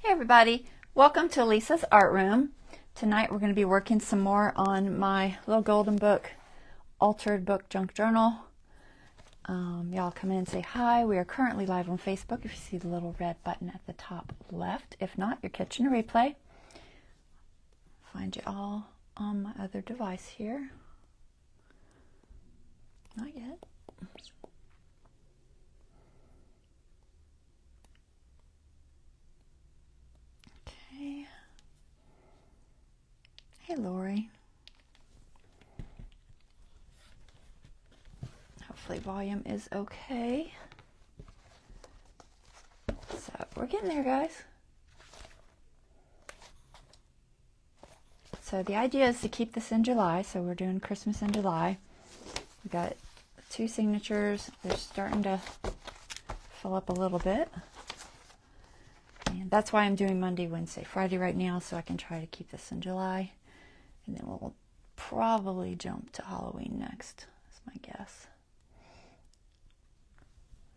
Hey everybody, welcome to Lisa's Art Room. Tonight we're going to be working some more on my little golden book, altered book junk journal. Y'all come in and say hi. We are currently live on Facebook if you see the little red button at the top left. If not, you're catching a replay. Find you all on my other device here. Not yet. Okay. Hey Lori. Hopefully volume is okay. So we're getting there, guys. So the idea is to keep this in July. So we're doing Christmas in July. We got 2 signatures. They're starting to fill up a little bit. And that's why I'm doing Monday, Wednesday, Friday right now, so I can try to keep this in July. And then we'll probably jump to Halloween next, is my guess.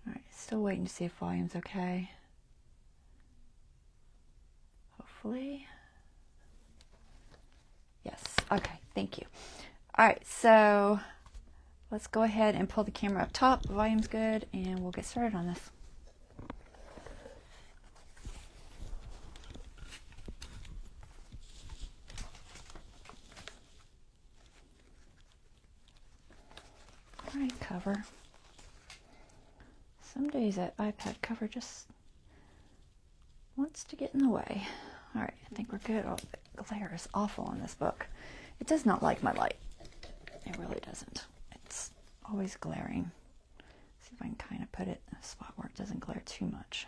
Alright, still waiting to see if volume's okay. Hopefully. Yes, okay, thank you. Alright, so let's go ahead and pull the camera up top. The volume's good, and we'll get started on this. Alright, cover. Some days that iPad cover just wants to get in the way. Alright, I think we're good. Oh, the glare is awful on this book. It does not like my light. It really doesn't. It's always glaring. See if I can kind of put it in a spot where it doesn't glare too much.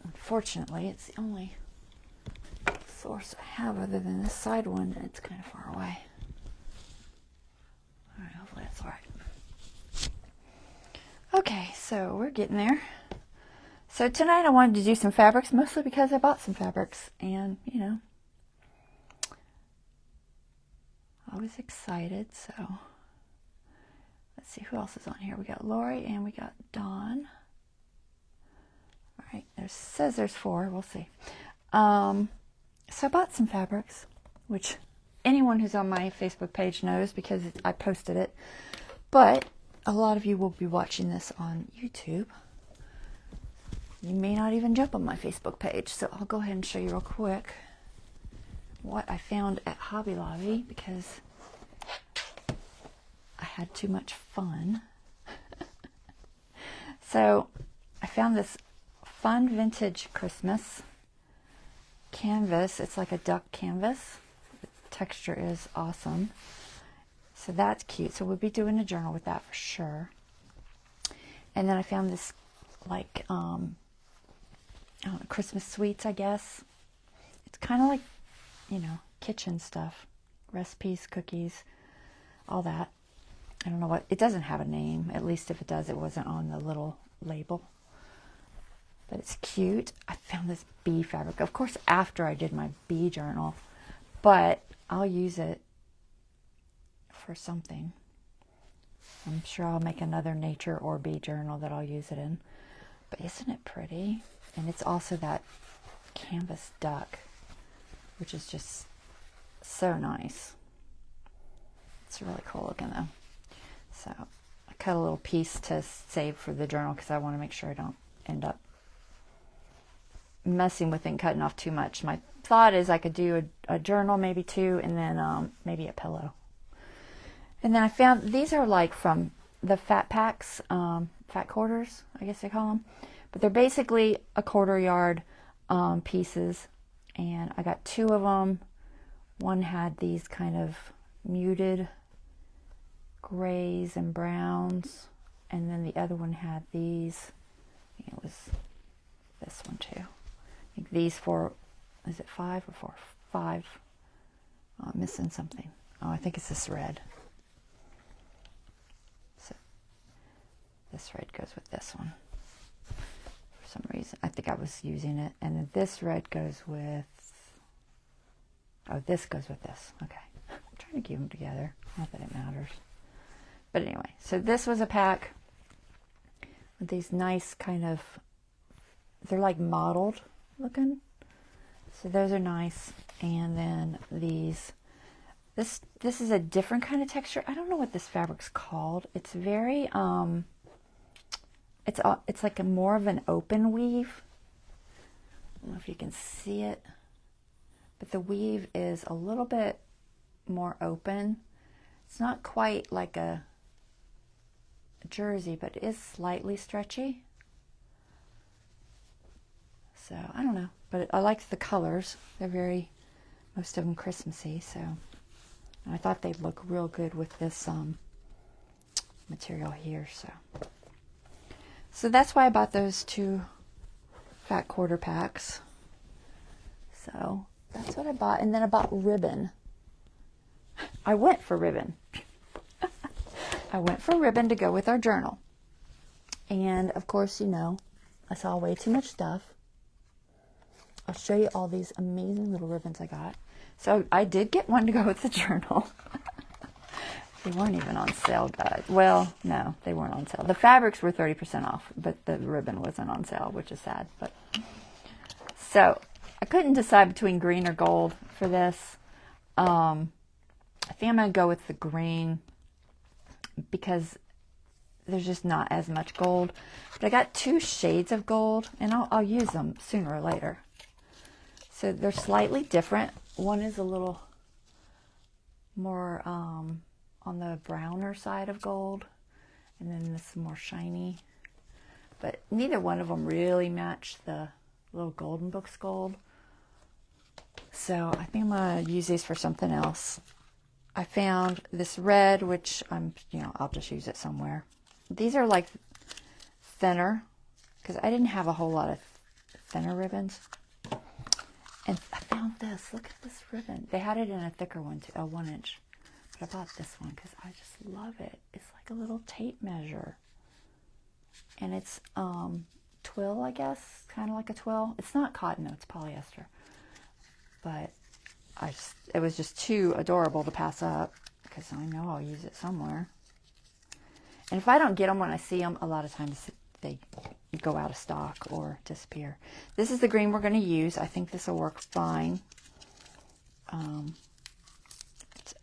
Unfortunately, it's the only source I have other than this side one. It's kind of far away. Alright, hopefully that's alright. Okay, so we're getting there. So tonight I wanted to do some fabrics, mostly because I bought some fabrics, and you know, I was excited. So let's see who else is on here. We got Lori and we got Dawn. All right, there says there's 4. We'll see. So I bought some fabrics, which anyone who's on my Facebook page knows because I posted it. But a lot of you will be watching this on YouTube. You may not even jump on my Facebook page, so I'll go ahead and show you real quick what I found at Hobby Lobby because I had too much fun. So I found this fun vintage Christmas canvas. It's like a duck canvas. The texture is awesome. So that's cute. So we'll be doing a journal with that for sure. And then I found this like I don't know, Christmas sweets, I guess. It's kind of like, you know, kitchen stuff. Recipes, cookies, all that. I don't know what, it doesn't have a name. At least if it does, it wasn't on the little label. But it's cute. I found this bee fabric. Of course, after I did my bee journal. But I'll use it for something. I'm sure I'll make another nature or bee journal that I'll use it in. But isn't it pretty? And it's also that canvas duck, which is just so nice. It's really cool looking though. So I cut a little piece to save for the journal because I want to make sure I don't end up messing with it and cutting off too much. My thought is I could do a journal, maybe 2, and then maybe a pillow. And then I found these are like from the Fat Packs, Fat Quarters, I guess they call them. But they're basically a 1/4 yard pieces. And I got 2 of them. One had these kind of muted grays and browns. And then the other one had these. I think it was this one too. I think these 4, is it 5 or 4? 5. Oh, I'm missing something. Oh, I think it's this red. So this red goes with this one. For some reason, I think I was using it. And then this red goes with, oh, this goes with this. Okay. I'm trying to keep them together. Not that it matters. But anyway, so this was a pack with these nice kind of they're like mottled looking. So those are nice. And then these, this is a different kind of texture. I don't know what this fabric's called. It's very, it's like a more of an open weave. I don't know if you can see it, but the weave is a little bit more open. It's not quite like a jersey, but it is slightly stretchy. So I don't know, but I like the colors. They're most of them Christmassy. So I thought they'd look real good with this material here. So that's why I bought those 2 fat quarter packs. So that's what I bought. And then I bought ribbon. I went for ribbon. I went for ribbon to go with our journal. And of course, you know, I saw way too much stuff. I'll show you all these amazing little ribbons I got. So I did get one to go with the journal. They weren't even on sale, guys. Well, no, they weren't on sale. The fabrics were 30% off, but the ribbon wasn't on sale, which is sad. But so I couldn't decide between green or gold for this. I think I'm going to go with the green because there's just not as much gold. But I got 2 shades of gold, and I'll use them sooner or later. So they're slightly different. One is a little more on the browner side of gold, and then this is more shiny. But neither one of them really match the little Golden Books gold. So I think I'm going to use these for something else. I found this red, which I'll just use it somewhere. These are like thinner, because I didn't have a whole lot of thinner ribbons. And I found this. Look at this ribbon. They had it in a thicker one too, a 1 inch. But I bought this one because I just love it. It's like a little tape measure. And it's twill, I guess. Kind of like a twill. It's not cotton, no, it's polyester. But it was just too adorable to pass up because I know I'll use it somewhere. And if I don't get them when I see them, a lot of times they go out of stock or disappear. This is the green we're going to use. I think this will work fine. It's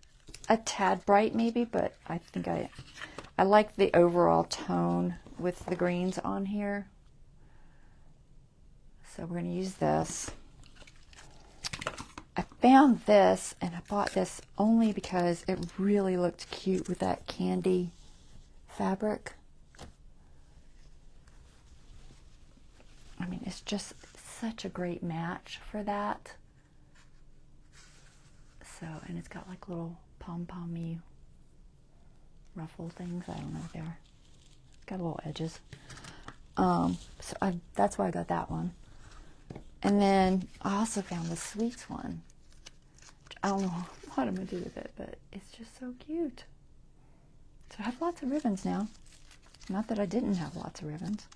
a tad bright maybe, but I think I like the overall tone with the greens on here. So we're going to use this. I found this, and I bought this only because it really looked cute with that candy fabric. I mean, it's just such a great match for that. So, and it's got like little pom-pom-y ruffle things. I don't know what they are. Got little edges. That's why I got that one. And then I also found the sweets one. I don't know what I'm going to do with it, but it's just so cute. So I have lots of ribbons now. Not that I didn't have lots of ribbons.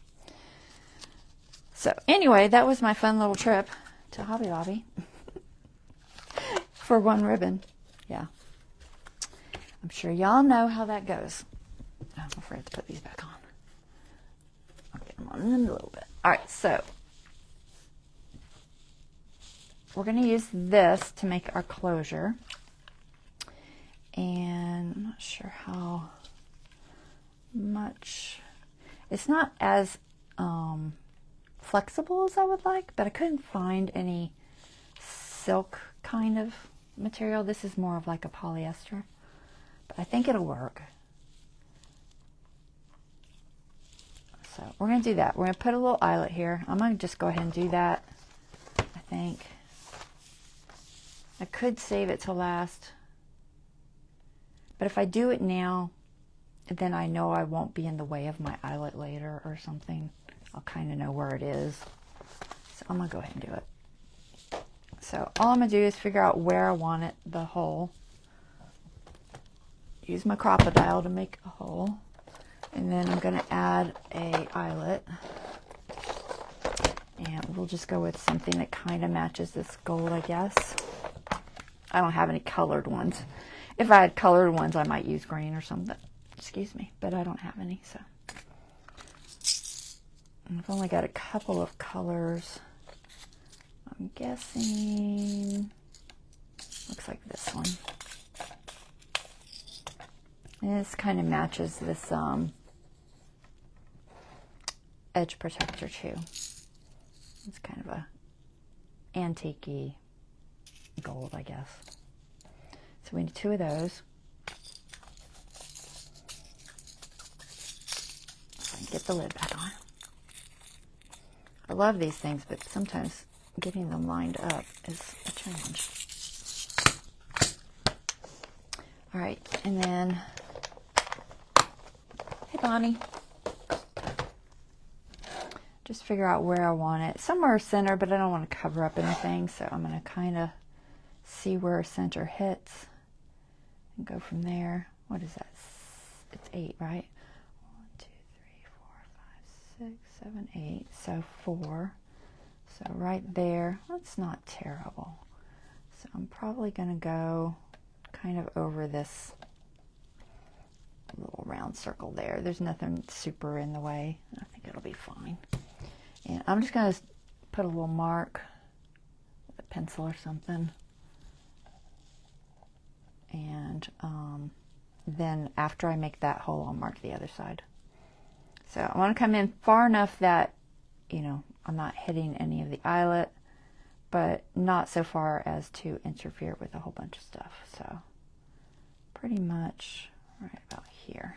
So anyway, that was my fun little trip to Hobby Lobby for one ribbon. Yeah. I'm sure y'all know how that goes. I'm afraid to put these back on. I'll get them on in a little bit. All right, so we're going to use this to make our closure. And I'm not sure how much. It's not as flexible as I would like, but I couldn't find any silk kind of material. This is more of like a polyester, but I think it'll work. So we're going to do that. We're going to put a little eyelet here. I'm going to just go ahead and do that. I think I could save it to last, but if I do it now, then I know I won't be in the way of my eyelet later or something. I'll kind of know where it is. So I'm going to go ahead and do it. So all I'm going to do is figure out where I want it, the hole. Use my crocodile to make a hole. And then I'm going to add a eyelet. And we'll just go with something that kind of matches this gold, I guess. I don't have any colored ones. If I had colored ones, I might use green or something. Excuse me, but I don't have any, so. I've only got a couple of colors. I'm guessing, looks like this one. And this kind of matches this edge protector too. It's kind of a antique-y gold, I guess. So we need 2 of those. So I can get the lid back on. I love these things, but sometimes getting them lined up is a challenge. All right, and then, hey Bonnie. Just figure out where I want it. Somewhere center, but I don't want to cover up anything, so I'm going to kind of see where center hits and go from there. What is that? It's 8, right? 1, 2, 3, 4, 5, 6, 7, 8. So 4. So right there. That's not terrible. So I'm probably going to go kind of over this little round circle there. There's nothing super in the way. I think it'll be fine. And I'm just going to put a little mark with a pencil or something. And then after I make that hole, I'll mark the other side. So I want to come in far enough that, you know, I'm not hitting any of the eyelet, but not so far as to interfere with a whole bunch of stuff. So pretty much right about here.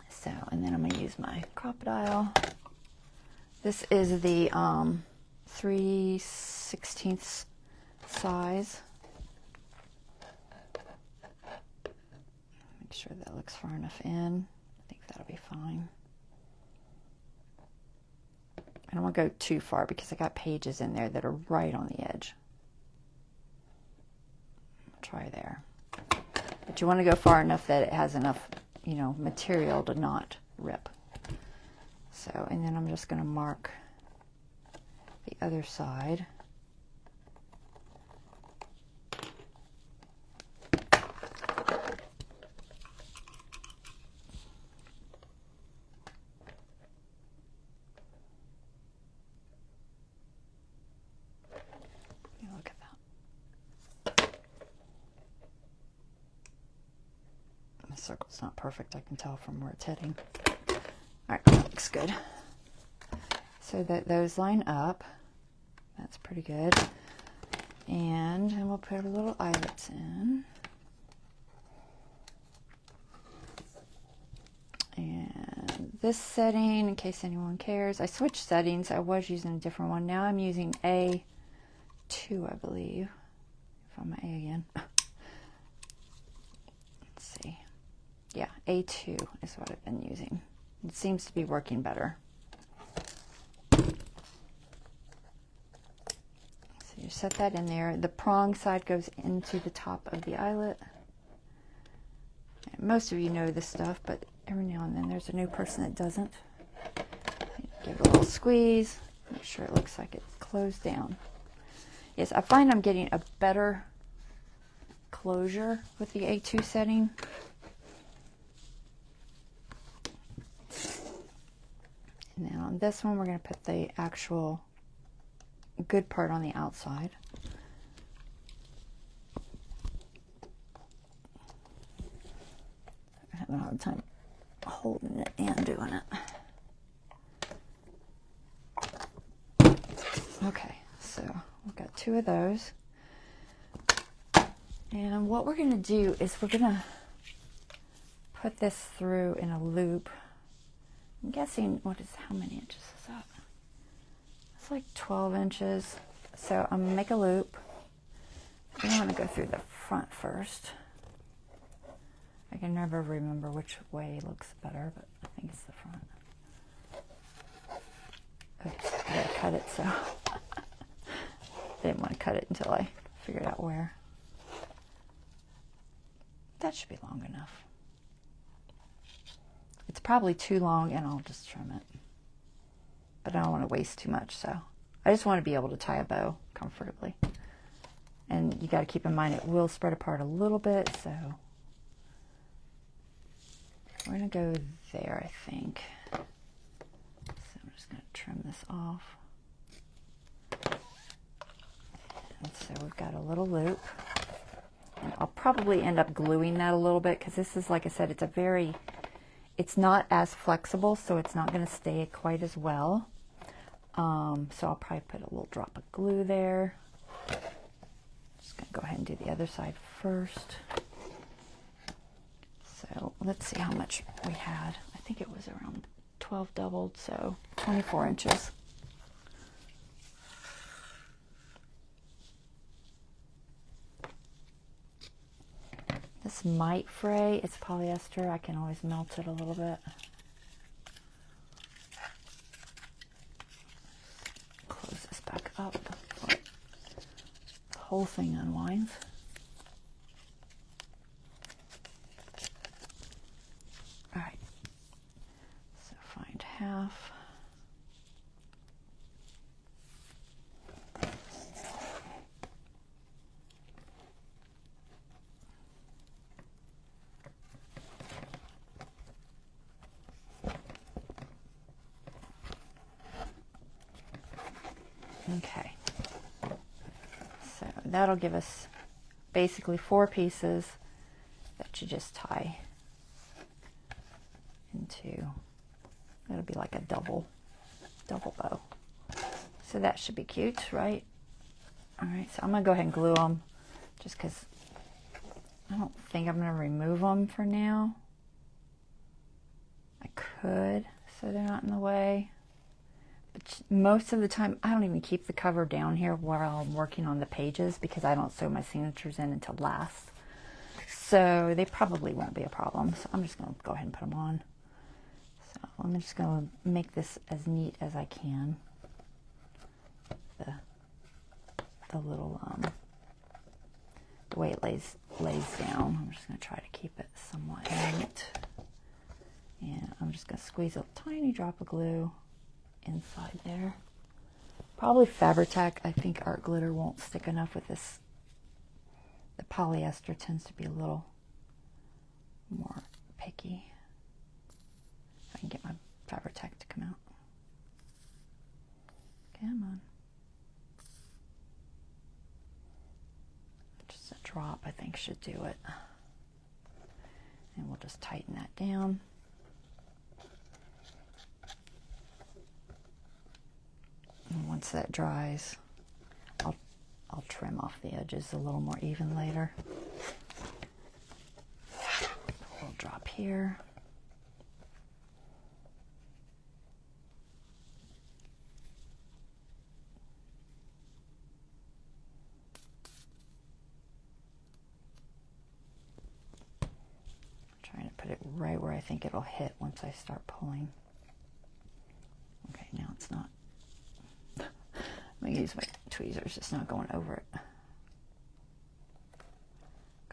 So, and then I'm going to use my crocodile. This is the 3/16 size. Make sure that looks far enough in. I think that'll be fine. I don't want to go too far because I got pages in there that are right on the edge. I'll try there. But you want to go far enough that it has enough, you know, material to not rip. So, and then I'm just going to mark the other side. Look at that. The circle's not perfect, I can tell from where it's heading. Alright, that looks good. So that those line up. That's pretty good. And then we'll put a little eyelets in. And this setting, in case anyone cares, I switched settings. I was using a different one. Now I'm using A2, I believe. If I'm A again. Let's see. Yeah, A2 is what I've been using. It seems to be working better. So you set that in there. The prong side goes into the top of the eyelet. And most of you know this stuff, but every now and then there's a new person that doesn't. Give it a little squeeze. Make sure it looks like it's closed down. Yes, I find I'm getting a better closure with the A2 setting. And then on this one, we're going to put the actual good part on the outside. I'm having a hard time holding it and doing it. Okay, so we've got 2 of those. And what we're going to do is we're going to put this through in a loop. I'm guessing, how many inches is that? It's like 12 inches. So I'm going to make a loop. I want to go through the front first. I can never remember which way looks better, but I think it's the front. Oops, I gotta cut it, so I didn't want to cut it until I figured out where. That should be long enough. It's probably too long, and I'll just trim it. But I don't want to waste too much, so I just want to be able to tie a bow comfortably. And you got to keep in mind it will spread apart a little bit, so We're going to go there, I think. So I'm just going to trim this off. And so we've got a little loop. And I'll probably end up gluing that a little bit because this is, like I said, it's not as flexible, so it's not going to stay quite as well. So I'll probably put a little drop of glue there. Just going to go ahead and do the other side first. So let's see how much we had. I think it was around 12 doubled, so 24 inches. This might fray. It's polyester. I can always melt it a little bit. Close this back up before the whole thing unwinds. All right. So find half. Okay, so that'll give us basically 4 pieces that you just tie into. It'll be like a double bow. So that should be cute, right? All right, so I'm gonna go ahead and glue them just because I don't think I'm gonna remove them for now. I could, so they're not in the way. But most of the time, I don't even keep the cover down here while I'm working on the pages because I don't sew my signatures in until last. So they probably won't be a problem. So I'm just going to go ahead and put them on. So I'm just going to make this as neat as I can. The little, the way it lays down. I'm just going to try to keep it somewhat neat. And I'm just going to squeeze a tiny drop of glue inside there. Probably Fabri-Tac. I think art glitter won't stick enough with this. The polyester tends to be a little more picky. If I can get my Fabri-Tac to come out. Come on. Just a drop, I think, should do it. And we'll just tighten that down. And once that dries, I'll trim off the edges a little more even later. A little drop here. I'm trying to put it right where I think it'll hit once I start pulling. Okay, now it's not. I'm going to use my tweezers, it's not going over it.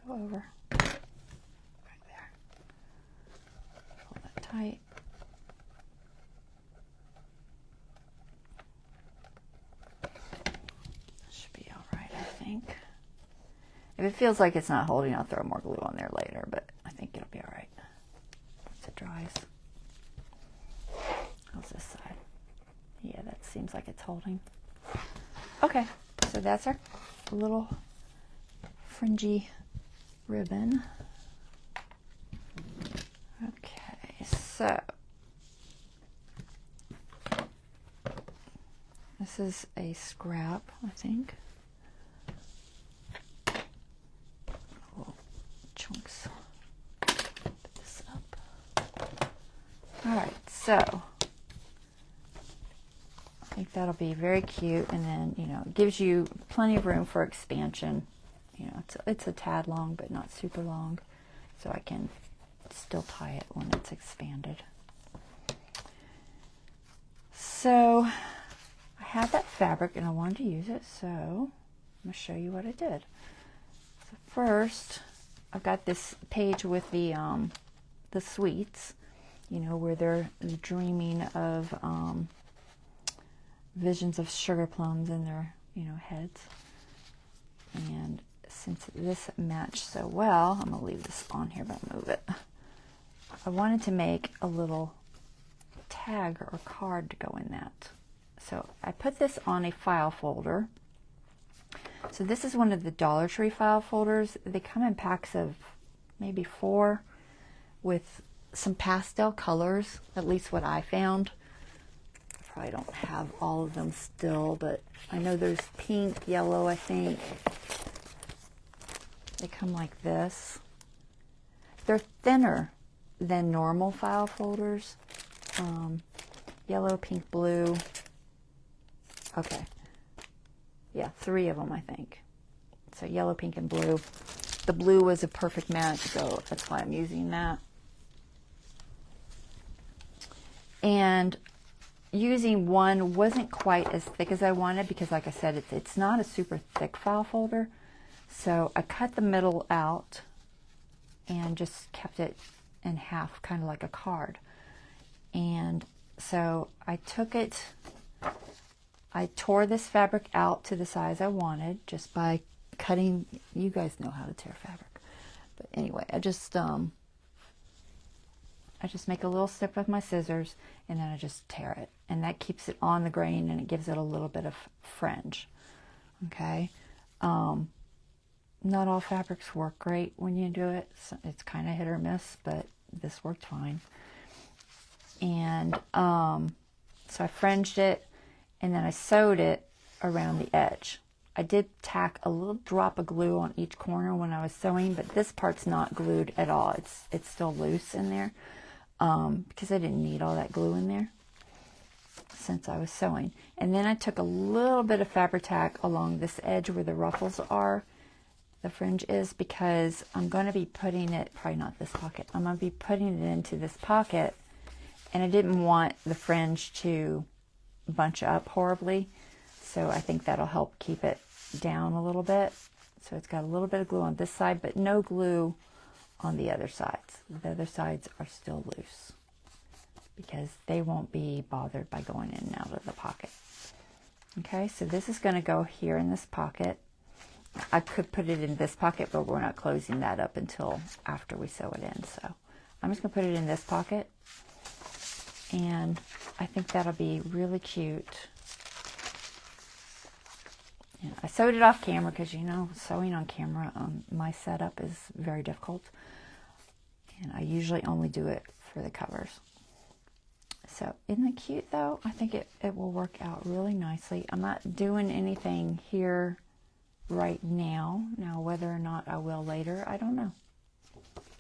Go over. Right there. Pull that tight. Should be alright, I think. If it feels like it's not holding, I'll throw more glue on there later, but I think it'll be alright once it dries. How's this side? Yeah, that seems like it's holding. Okay, so that's our little fringy ribbon. Okay, so this is a scrap, I think. Little chunks. Put this up. All right, so I think that'll be very cute, and then, you know, it gives you plenty of room for expansion. You know, it's a tad long, but not super long, so I can still tie it when it's expanded. So I had that fabric and I wanted to use it, so I'm going to show you what I did. So first, I've got this page with the sweets, you know, where they're dreaming of visions of sugar plums in their, you know, heads. And since this matched so well, I'm going to leave this on here, but move it. I wanted to make a little tag or card to go in that. So I put this on a file folder. So this is one of the Dollar Tree file folders. They come in packs of maybe 4 with some pastel colors, at least what I found. I probably don't have all of them still, but I know there's pink, yellow, I think. They come like this. They're thinner than normal file folders. Yellow, pink, blue. Okay. Yeah, 3 of them, I think. So yellow, pink, and blue. The blue was a perfect match, so that's why I'm using that. And using one wasn't quite as thick as I wanted because, like I said, it's not a super thick file folder. So I cut the middle out and just kept it in half, kind of like a card. And so I took it, I tore this fabric out to the size I wanted just by cutting. You guys know how to tear fabric. But anyway, I just make a little snip with my scissors and then I just tear it. And that keeps it on the grain and it gives it a little bit of fringe. Okay. Not all fabrics work great when you do it. It's kind of hit or miss, but this worked fine. And so I fringed it and then I sewed it around the edge. I did tack a little drop of glue on each corner when I was sewing, but this part's not glued at all. It's still loose in there because I didn't need all that glue in there since I was sewing. And then I took a little bit of fabric tack along this edge where the ruffles are, the fringe is, because I'm going to be putting it, probably not this pocket, I'm going to be putting it into this pocket, and I didn't want the fringe to bunch up horribly, so I think that'll help keep it down a little bit. So it's got a little bit of glue on this side, but no glue on the other sides. The other sides are still loose because they won't be bothered by going in and out of the pocket. Okay, so this is going to go here in this pocket. I could put it in this pocket, but we're not closing that up until after we sew it in. So I'm just going to put it in this pocket. And I think that'll be really cute. Yeah, I sewed it off camera because, you know, sewing on camera on my setup is very difficult. And I usually only do it for the covers. So isn't it cute though? I think it will work out really nicely. I'm not doing anything here right now. Now, whether or not I will later, I don't know.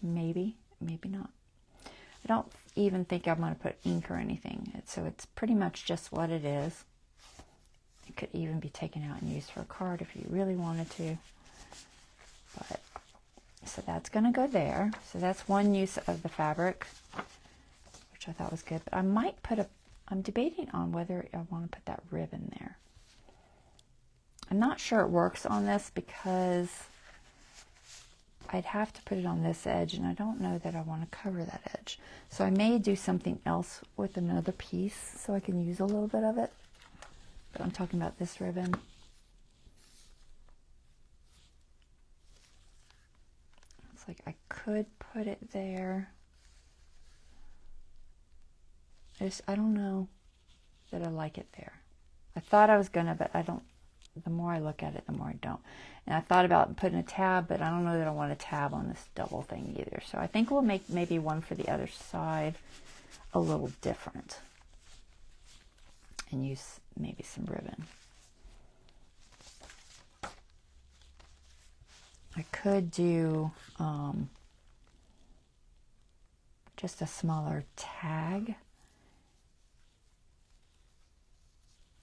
Maybe, maybe not. I don't even think I'm going to put ink or anything. So it's pretty much just what it is. It could even be taken out and used for a card if you really wanted to. But so that's going to go there. So that's one use of the fabric, which I thought was good. But I might put I'm debating on whether I want to put that ribbon there. I'm not sure it works on this because I'd have to put it on this edge, and I don't know that I want to cover that edge. So I may do something else with another piece so I can use a little bit of it. But I'm talking about this ribbon. It's like I could put it there. I don't know that I like it there. I thought I was gonna, but I don't. The more I look at it, the more I don't. And I thought about putting a tab, but I don't know that I want a tab on this double thing either. So I think we'll make maybe one for the other side a little different. And use maybe some ribbon. I could do just a smaller tag.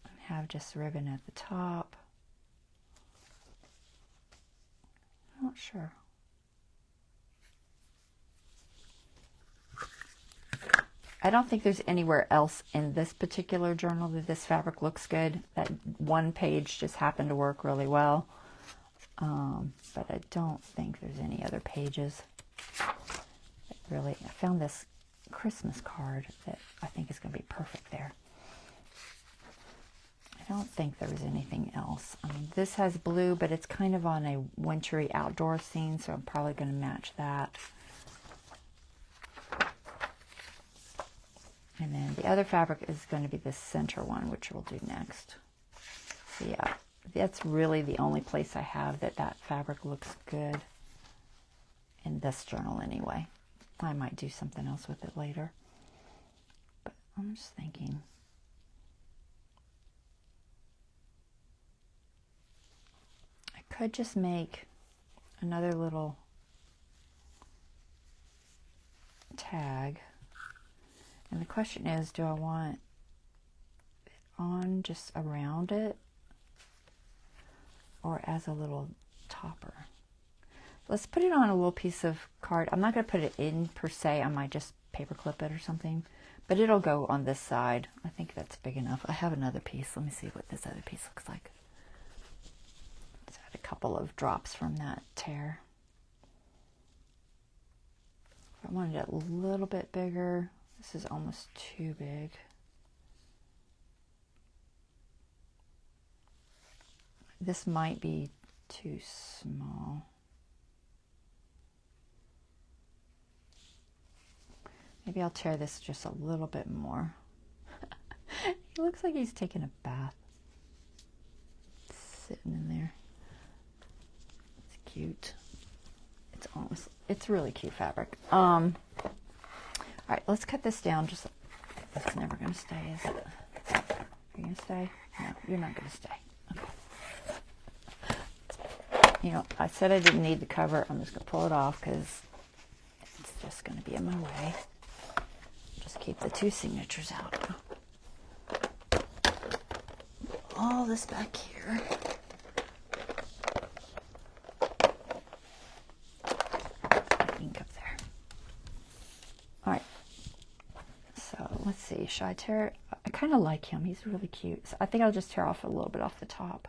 And have just ribbon at the top. I'm not sure. I don't think there's anywhere else in this particular journal that this fabric looks good. That one page just happened to work really well. But I don't think there's any other pages that really. I found this Christmas card that I think is going to be perfect there. I don't think there was anything else. I mean, this has blue, but it's kind of on a wintry outdoor scene, so I'm probably going to match that. And then the other fabric is going to be the center one, which we'll do next. So yeah, that's really the only place I have that fabric looks good in this journal anyway. I might do something else with it later. But I'm just thinking. I could just make another little tag. And the question is, do I want it on just around it or as a little topper? Let's put it on a little piece of card. I'm not going to put it in per se. I might just paper clip it or something, but it'll go on this side. I think that's big enough. I have another piece. Let me see what this other piece looks like. Let's add a couple of drops from that tear. If I wanted it a little bit bigger, this is almost too big. This might be too small. Maybe I'll tear this just a little bit more. He looks like he's taking a bath. Sitting in there. It's cute. It's really cute fabric. All right, let's cut this down. Just, it's never going to stay, is it? Are you going to stay? No, you're not going to stay. Okay. You know, I said I didn't need the cover. I'm just going to pull it off because it's just going to be in my way. Just keep the two signatures out. All this back here. Ink up there. All right. So let's see. Should I tear it? I kind of like him. He's really cute. So I think I'll just tear off a little bit off the top.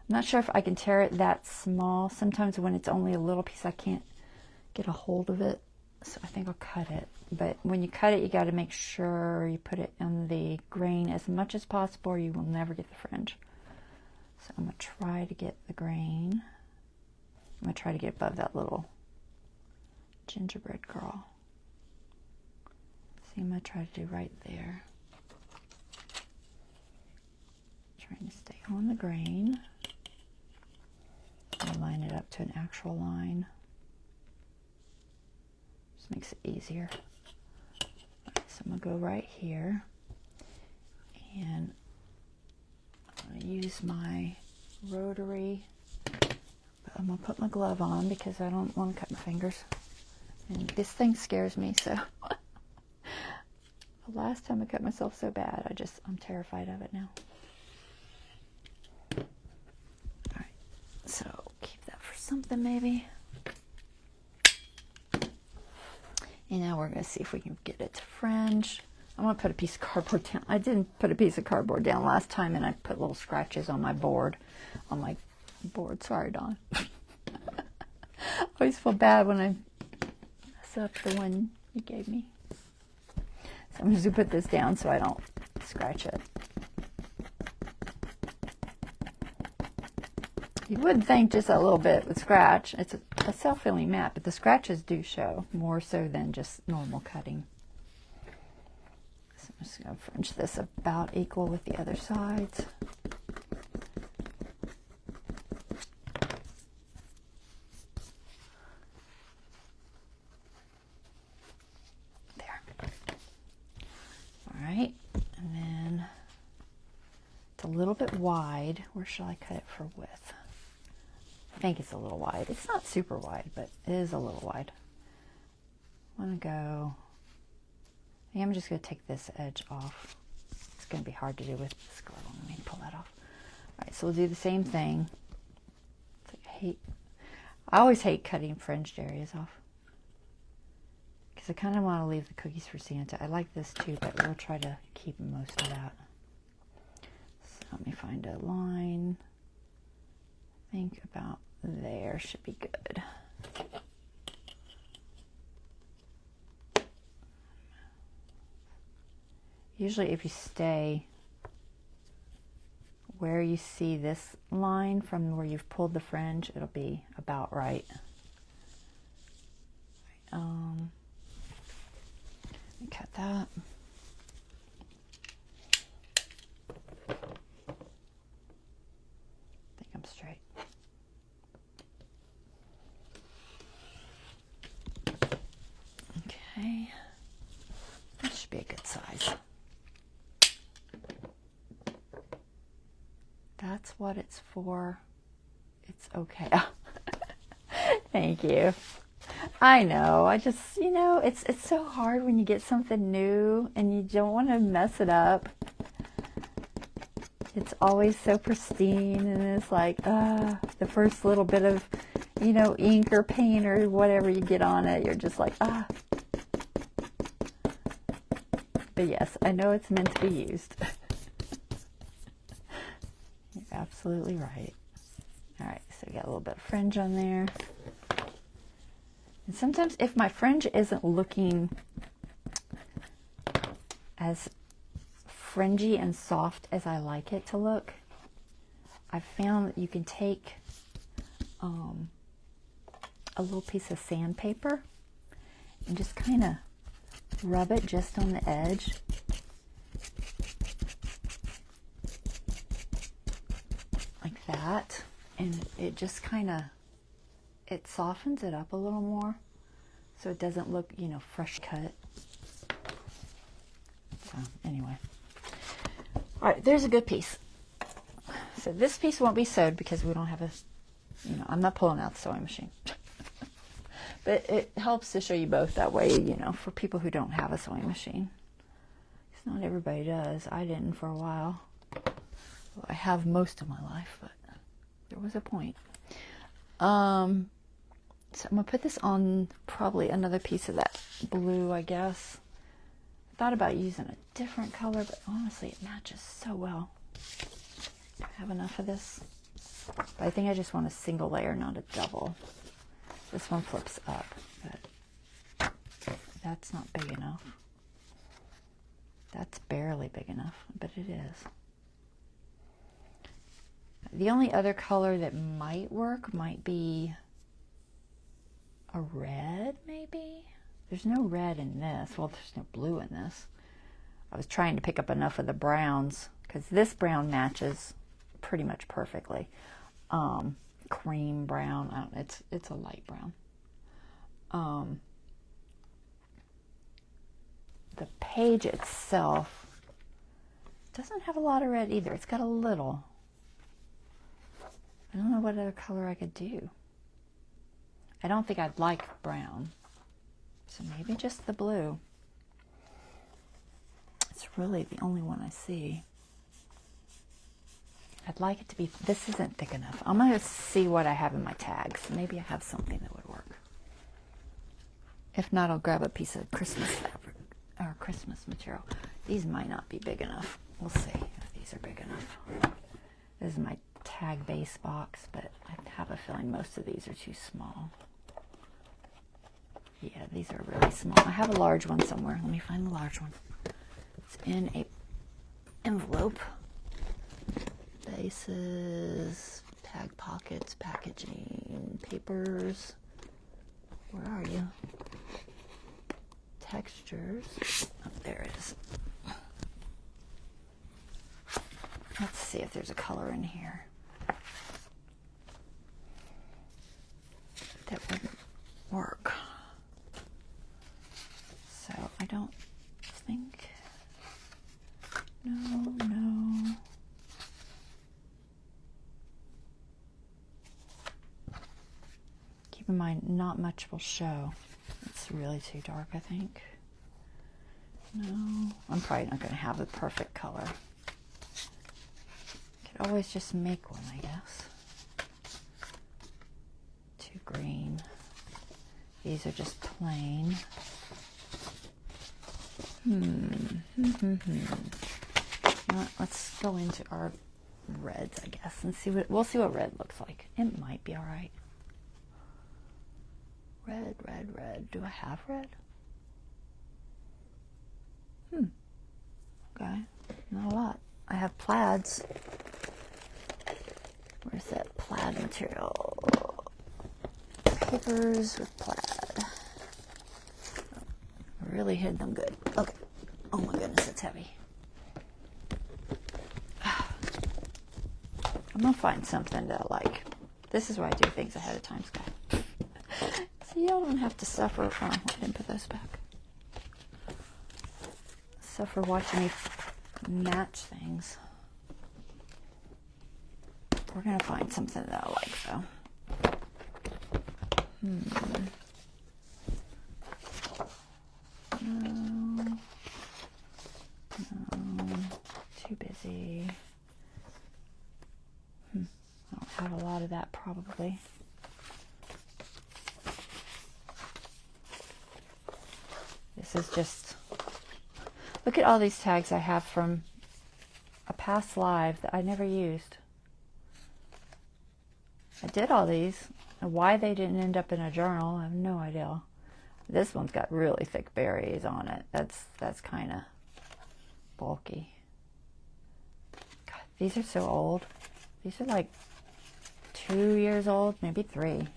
I'm not sure if I can tear it that small. Sometimes when it's only a little piece, I can't get a hold of it. So I think I'll cut it. But when you cut it, you got to make sure you put it in the grain as much as possible or you will never get the fringe. So I'm going to try to get the grain. I'm going to try to get above that little gingerbread girl. See, I'm going to try to do right there. Trying to stay on the grain. And line it up to an actual line. Just makes it easier. Right, so I'm going to go right here. And I'm going to use my rotary. But I'm going to put my glove on because I don't want to cut my fingers. And this thing scares me, so. The last time I cut myself so bad, I'm terrified of it now. Alright, so keep that for something maybe. And now we're going to see if we can get it to fringe. I'm going to put a piece of cardboard down. I didn't put a piece of cardboard down last time, and I put little scratches on my board. Sorry, Dawn. I always feel bad when I mess up the one you gave me. So I'm just going to put this down so I don't scratch it. You would think just a little bit would scratch. It's a self-filling mat, but the scratches do show more so than just normal cutting. So I'm just going to fringe this about equal with the other sides. There. All right, and then it's a little bit wide. Where should I cut it for width? I think it's a little wide. It's not super wide, but it is a little wide. I want to go, I think I'm just going to take this edge off. It's going to be hard to do with this glove. Let me pull that off. All right, so we'll do the same thing. I always hate cutting fringed areas off because I kind of want to leave the cookies for Santa. I like this too, but we'll try to keep most of that. So let me find a line. Think about there should be good. Usually if you stay where you see this line from where you've pulled the fringe, it'll be about right. Let me cut that. Okay, that should be a good size. That's what it's for. It's okay. Thank you. I know. I just, you know, it's so hard when you get something new and you don't want to mess it up. It's always so pristine, and it's like, the first little bit of, you know, ink or paint or whatever you get on it, you're just like, But yes, I know it's meant to be used. You're absolutely right. All right, so we got a little bit of fringe on there. And sometimes if my fringe isn't looking as fringy and soft as I like it to look, I've found that you can take a little piece of sandpaper and just kind of rub it just on the edge. Like that. And it just kind of, it softens it up a little more so it doesn't look, you know, fresh cut. So anyway. All right, there's a good piece. So this piece won't be sewed because we don't have a, you know, I'm not pulling out the sewing machine. But it helps to show you both that way, you know, for people who don't have a sewing machine. Because not everybody does. I didn't for a while. Well, I have most of my life, but there was a point. So I'm going to put this on probably another piece of that blue, I guess. I thought about using a different color, but honestly, it matches so well. I have enough of this. But I think I just want a single layer, not a double. This one flips up, but that's not big enough. That's barely big enough, but it is. The only other color that might work might be a red, maybe? There's no red in this. Well, there's no blue in this. I was trying to pick up enough of the browns because this brown matches pretty much perfectly. Cream brown. It's a light brown. The page itself doesn't have a lot of red either. It's got a little. I don't know what other color I could do. I don't think I'd like brown. So maybe just the blue. It's really the only one I see. I'd like it to be, this isn't thick enough. I'm going to see what I have in my tags. Maybe I have something that would work. If not, I'll grab a piece of Christmas fabric or Christmas material. These might not be big enough. We'll see if these are big enough. This is my tag base box, but I have a feeling most of these are too small. Yeah, these are really small. I have a large one somewhere. Let me find the large one. It's in a envelope. Bases, tag pockets, packaging, papers. Where are you? Textures. Oh, there it is. Let's see if there's a color in here. That wouldn't work. So I don't think. No. Keep in mind, not much will show. It's really too dark, I think. No, I'm probably not going to have the perfect color. Could always just make one, I guess. Too green. These are just plain. Let's go into our reds, I guess, and we'll see what red looks like. It might be all right. Red. Do I have red? Okay, not a lot. I have plaids. Where's that plaid material? Papers with plaid. I really hid them good. Okay. Oh my goodness, it's heavy. I'm gonna find something that I like. This is why I do things ahead of time, Scott. So y'all don't have to suffer. Oh, I didn't put those back. also for watching me match things. We're going to find something that I like, though. No. Too busy. I don't have a lot of that, probably. This is just... Look at all these tags I have from a past live that I never used. I did all these, and why they didn't end up in a journal, I have no idea. This one's got really thick berries on it. That's kind of bulky. God, these are so old. These are like 2 years old, maybe 3.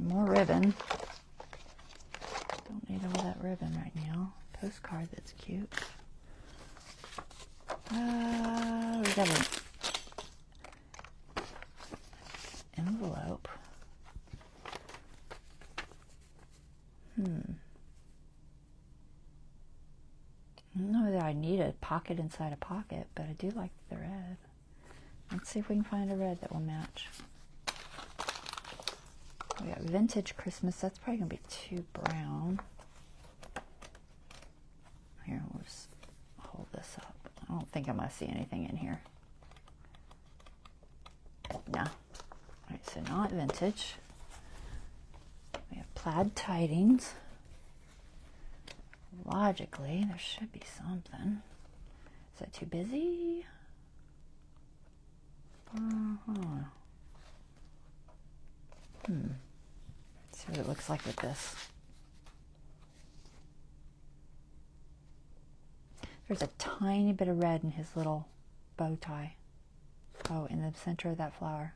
More ribbon. Don't need all that ribbon right now. Postcard that's cute. We got an envelope. I don't know that I need a pocket inside a pocket, but I do like the red. Let's see if we can find a red that will match. We got vintage Christmas. That's probably going to be too brown. Here, we'll just hold this up. I don't think I'm going to see anything in here. No. All right, so not vintage. We have plaid tidings. Logically, there should be something. Is that too busy? See what it looks like with this. There's a tiny bit of red in his little bow tie. Oh, in the center of that flower.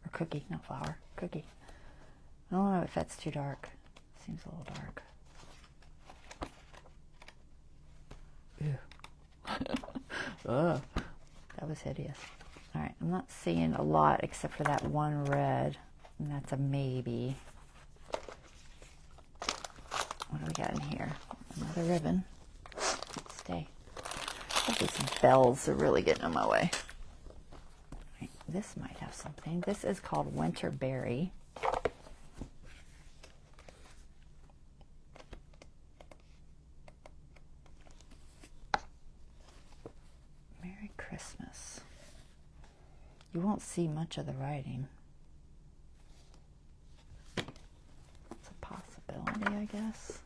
Or cookie, not flower, cookie. I don't know if that's too dark. Seems a little dark. Ew. Ugh, that was hideous. All right, I'm not seeing a lot except for that one red, and that's a maybe. What do we got in here? Another ribbon. Stay. These bells are really getting in my way. Right, this might have something. This is called Winter Berry. Merry Christmas. You won't see much of the writing. It's a possibility, I guess.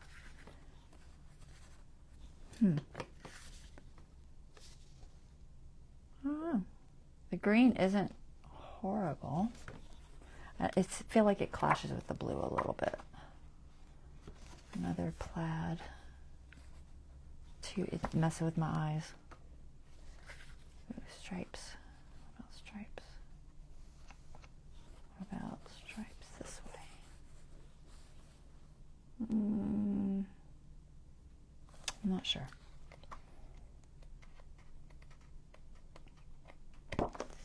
Oh, the green isn't horrible. I feel like it clashes with the blue a little bit. Another plaid. It's messing with my eyes. Ooh, stripes. What about stripes? What about stripes this way? I'm not sure.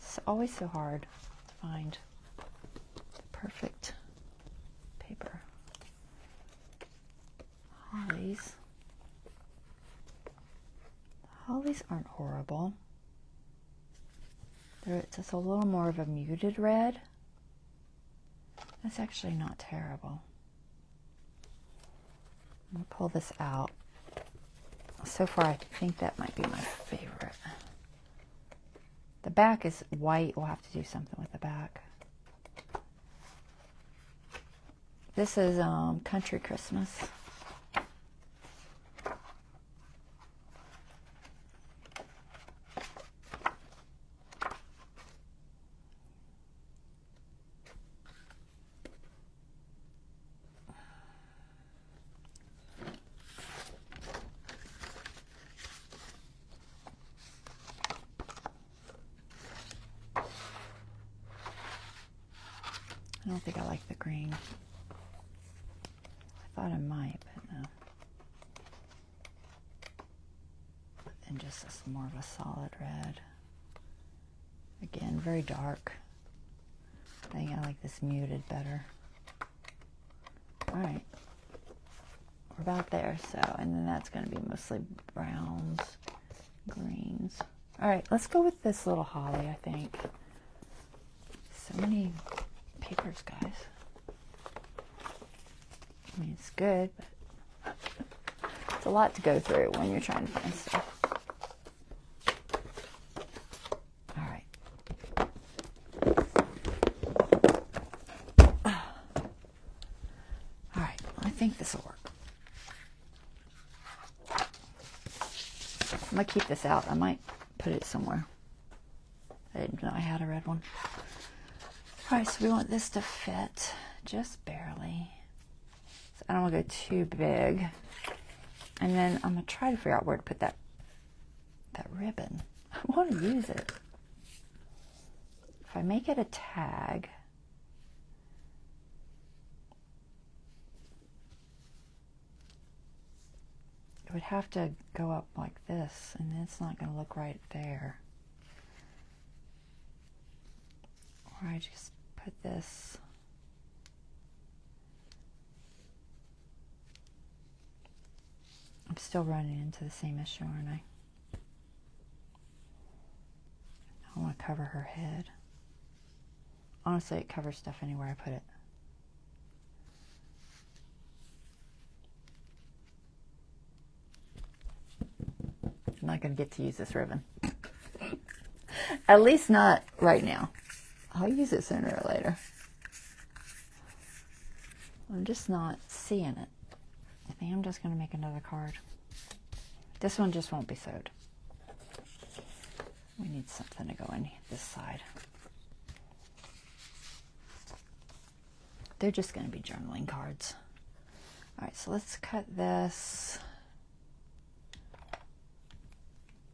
It's always so hard to find the perfect paper. Hollies. Hollies aren't horrible. They're just a little more of a muted red. That's actually not terrible. I'm going to pull this out. So far, I think that might be my favorite. The back is white. We'll have to do something with the back. This is Country Christmas. I don't think I like the green. I thought I might, but no. And just this more of a solid red. Again, very dark. I think I like this muted better. All right. about there. So, and then that's going to be mostly browns, greens. All right, let's go with this little holly, I think. So many papers, guys. I mean, it's good, but it's a lot to go through when you're trying to find stuff. All right. All right, I think this will work. I'm going to keep this out. I might put it somewhere. I didn't know I had a red one. All right, so we want this to fit just barely. So I don't want to go too big. And then I'm going to try to figure out where to put that ribbon. I want to use it. If I make it a tag, it would have to go up like this, and it's not going to look right there. Or I just put this. I'm still running into the same issue, aren't I? I want to cover her head. Honestly, it covers stuff anywhere I put it. I'm not going to get to use this ribbon. At least not right now. I'll use it sooner or later. I'm just not seeing it. I think I'm just going to make another card. This one just won't be sewed. We need something to go in this side. They're just going to be journaling cards. All right, so let's cut this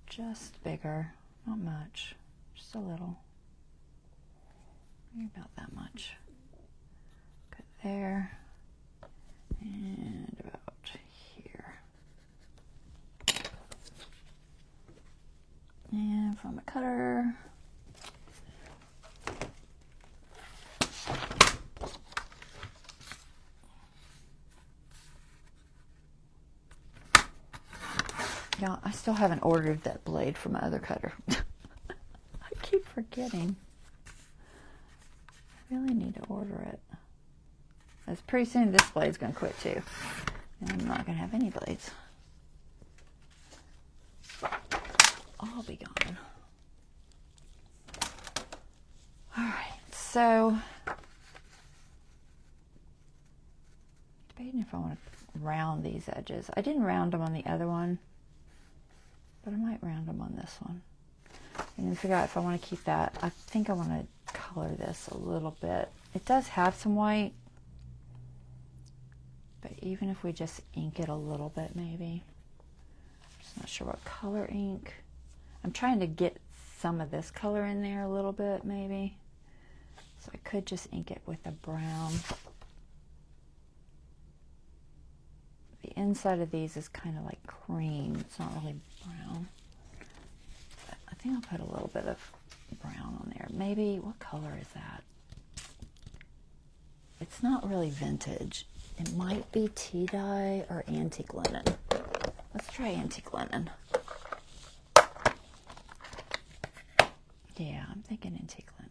just bigger. Not much, just a little. Maybe about that much. Cut there and about here. And from a cutter, yeah, I still haven't ordered that blade from my other cutter. I keep forgetting. I really need to order it. Because pretty soon this blade's going to quit too. And I'm not going to have any blades. I'll be gone. Alright, so debating if I want to round these edges. I didn't round them on the other one, but I might round them on this one. And then figure out if I want to keep that. I think I want to color this a little bit. It does have some white, but even if we just ink it a little bit maybe. I'm just not sure what color ink. I'm trying to get some of this color in there a little bit maybe. So I could just ink it with a brown. The inside of these is kind of like cream. It's not really brown. But I think I'll put a little bit of brown on there. Maybe, what color is that? It's not really vintage. It might be tea dye or antique linen. Let's try antique linen. Yeah, I'm thinking antique linen.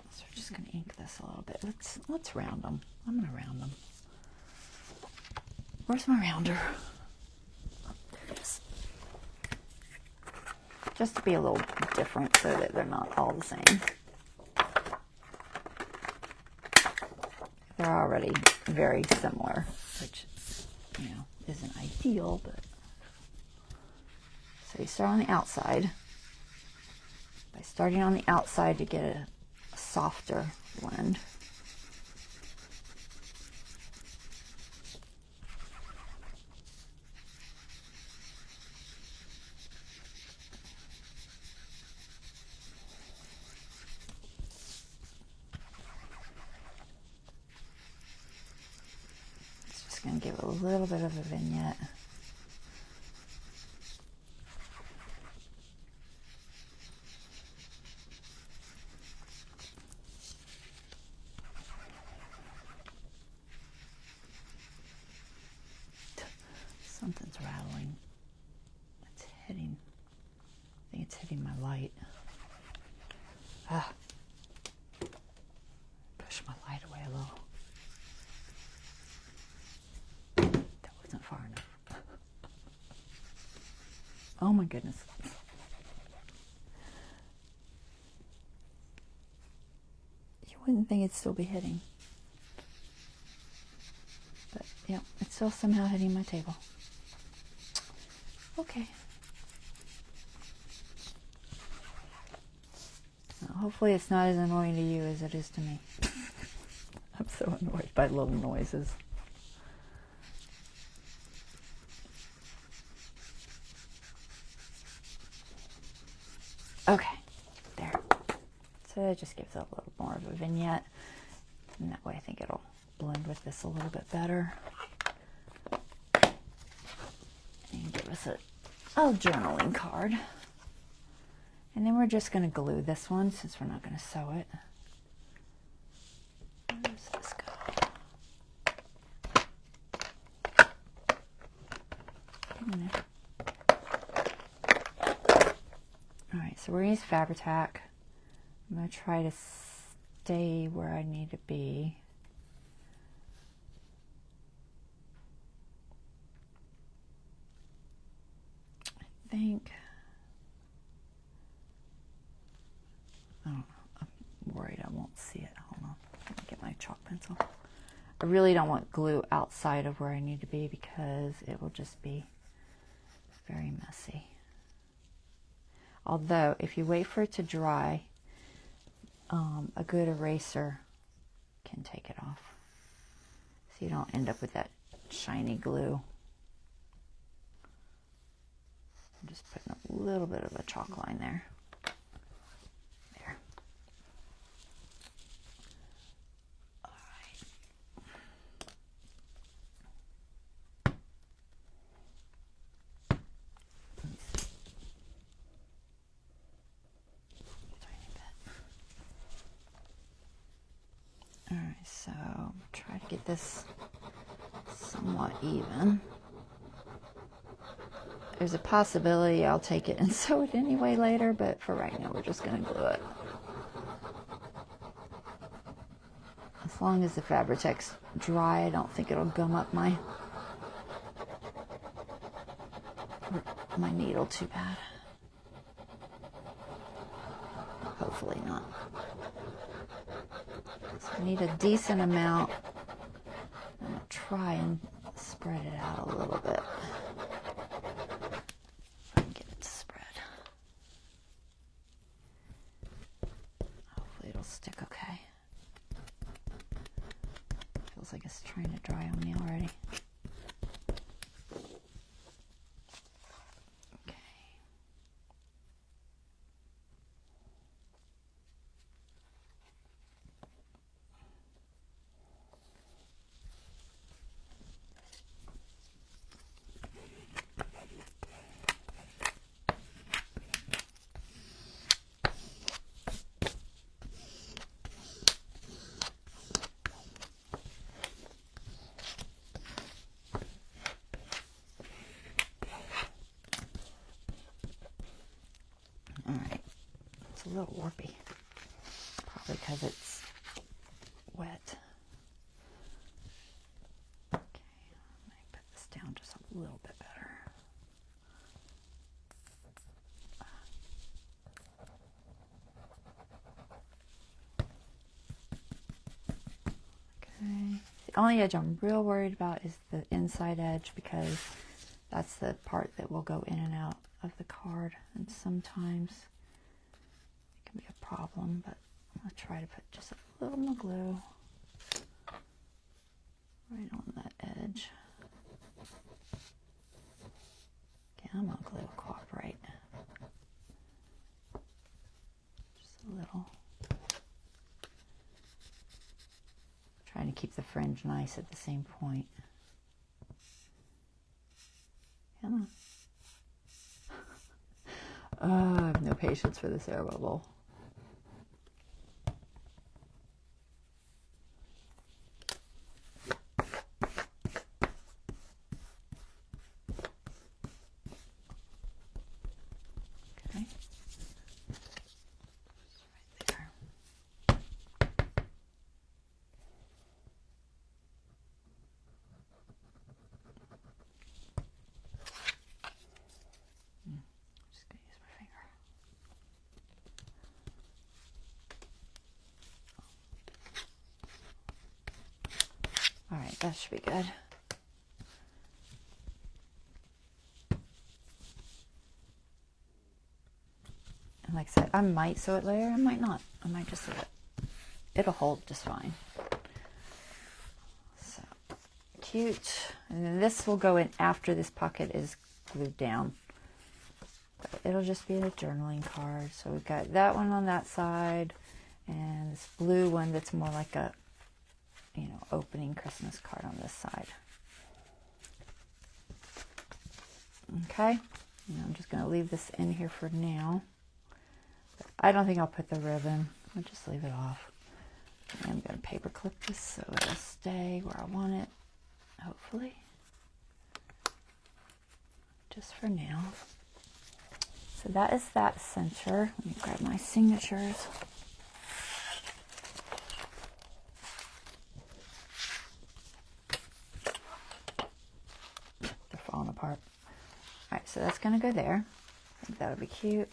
So we're just going to ink this a little bit. Let's round them. I'm going to round them. Where's my rounder? Oh, there it is. Just to be a little different so that they're not all the same. They're already very similar, which, you know, isn't ideal, but. So you start on the outside. By starting on the outside to get a softer blend. It's just going to give it a little bit of a vignette. Push my light away a little. That wasn't far enough. Oh my goodness. You wouldn't think it'd still be hitting. But yeah, it's still somehow hitting my table. Okay. Well, hopefully it's not as annoying to you as it is to me. I'm so annoyed by little noises. Okay, there. So it just gives it a little more of a vignette. And that way I think it'll blend with this a little bit better. And give us a journaling card. And then we're just going to glue this one since we're not going to sew it. Where does this go? Get in there. Alright, so we're going to use Fabri-Tac. I'm going to try to stay where I need to be. I think... I don't know. I'm worried I won't see it. Hold on. Let me get my chalk pencil. I really don't want glue outside of where I need to be because it will just be very messy. Although, if you wait for it to dry, a good eraser can take it off. So you don't end up with that shiny glue. I'm just putting a little bit of a chalk line there. There. All right. Let me see. Tiny bit. All right, so try to get this somewhat even. There's a possibility I'll take it and sew it anyway later, but for right now we're just going to glue it. As long as the Fabri-Tac's dry, I don't think it'll gum up my needle too bad. Hopefully not. So I need a decent amount. I'm going to try and spread it out a little bit. Get it to spread. Hopefully it'll stick okay. Feels like it's trying to dry on me already. Alright, it's a little warpy, probably because it's wet. Okay, let me put this down just a little bit better. Okay, the only edge I'm real worried about is the inside edge because that's the part that will go in and out of the card, and sometimes it can be a problem, but I'm going to try to put just a little more glue right on that edge. Okay, I'm going to glue cooperate. Just a little. Trying to keep the fringe nice at the same point. Come on. I have no patience for this air bubble. Okay. Right there. that should be good. And like I said, I might sew it later, I might not. I might just sew it. It'll hold just fine. So cute. And then this will go in after this pocket is glued down. But it'll just be a journaling card. So we've got that one on that side, and this blue one that's more like a, you know, opening Christmas card on this side. Okay, and I'm just going to leave this in here for now. I don't think I'll put the ribbon. I'll just leave it off. And I'm going to paper clip this so it'll stay where I want it, hopefully. Just for now. So that is that center. Let me grab my signatures. They're falling apart. All right, so that's going to go there. I think that'll be cute.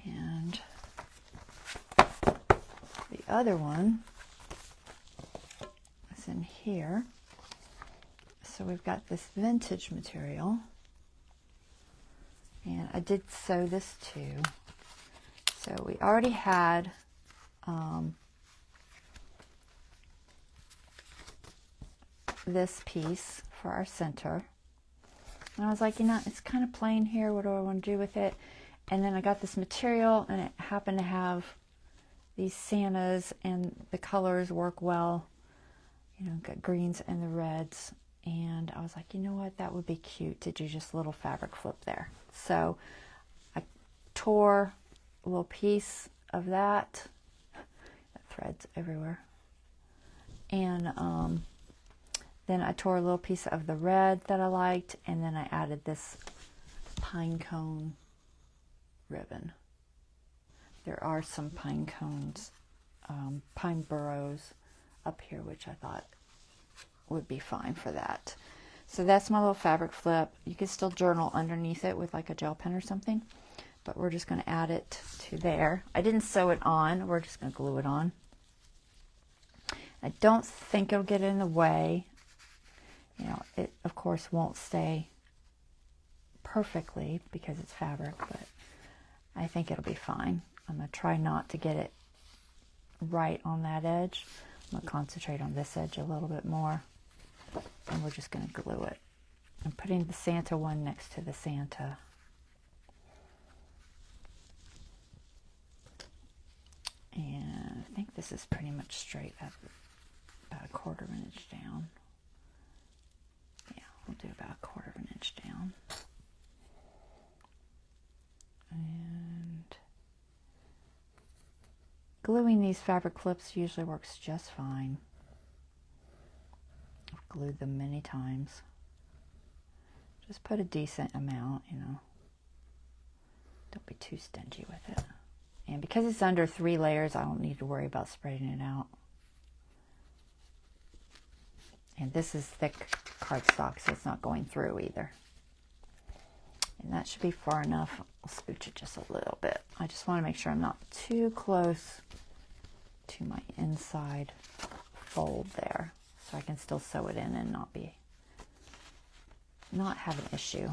And the other one is in here. So we've got this vintage material. And I did sew this too. So we already had this piece for our center. And I was like, you know, it's kind of plain here. What do I want to do with it? And then I got this material, and it happened to have these Santas, and the colors work well. You know, got greens and the reds. And I was like, you know what? That would be cute to do just a little fabric flip there. So I tore a little piece of that. That thread's everywhere. And then I tore a little piece of the red that I liked, and then I added this pine cone ribbon. There are some pine cones, pine burrows up here, which I thought would be fine for that. So that's my little fabric flip. You can still journal underneath it with like a gel pen or something, but we're just going to add it to there. I didn't sew it on. We're just going to glue it on. I don't think it'll get in the way. You know, it of course won't stay perfectly because it's fabric, but I think it'll be fine. I'm going to try not to get it right on that edge. I'm going to concentrate on this edge a little bit more, and we're just going to glue it. I'm putting the Santa one next to the Santa. And I think this is pretty much straight up, about 1/4 inch down. Yeah, we'll do about 1/4 inch down. And gluing these fabric clips usually works just fine. I've glued them many times. Just put a decent amount, you know. Don't be too stingy with it. And because it's under 3 layers, I don't need to worry about spreading it out. And this is thick cardstock, so it's not going through either. And that should be far enough. I'll scooch it just a little bit. I just want to make sure I'm not too close to my inside fold there, so I can still sew it in and not have an issue.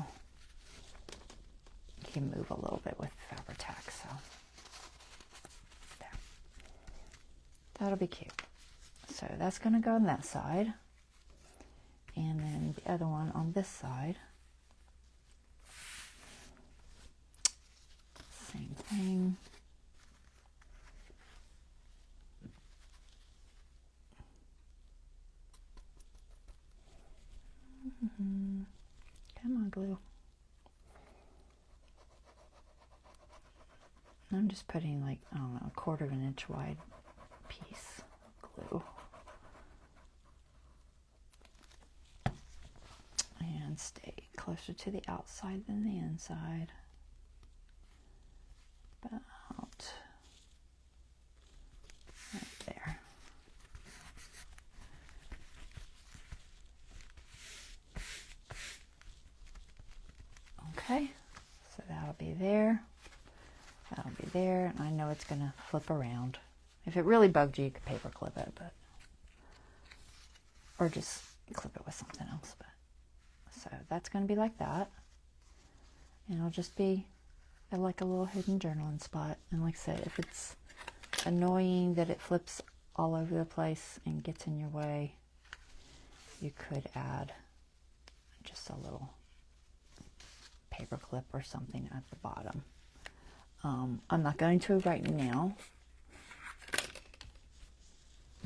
You can move a little bit with Fabri-Tac, so there. That'll be cute. So that's going to go on that side. And then the other one on this side. Same thing. Come on, glue. I'm just putting like, I don't know, 1/4 inch wide piece of glue. And stay closer to the outside than the inside. About right there. Okay, so that'll be there. That'll be there, and I know it's going to flip around. If it really bugged you, you could paper clip it, but or just clip it with something else. But so that's going to be like that, and it'll just be like a little hidden journaling spot. And like I said, if it's annoying that it flips all over the place and gets in your way, you could add just a little paper clip or something at the bottom. I'm not going to right now,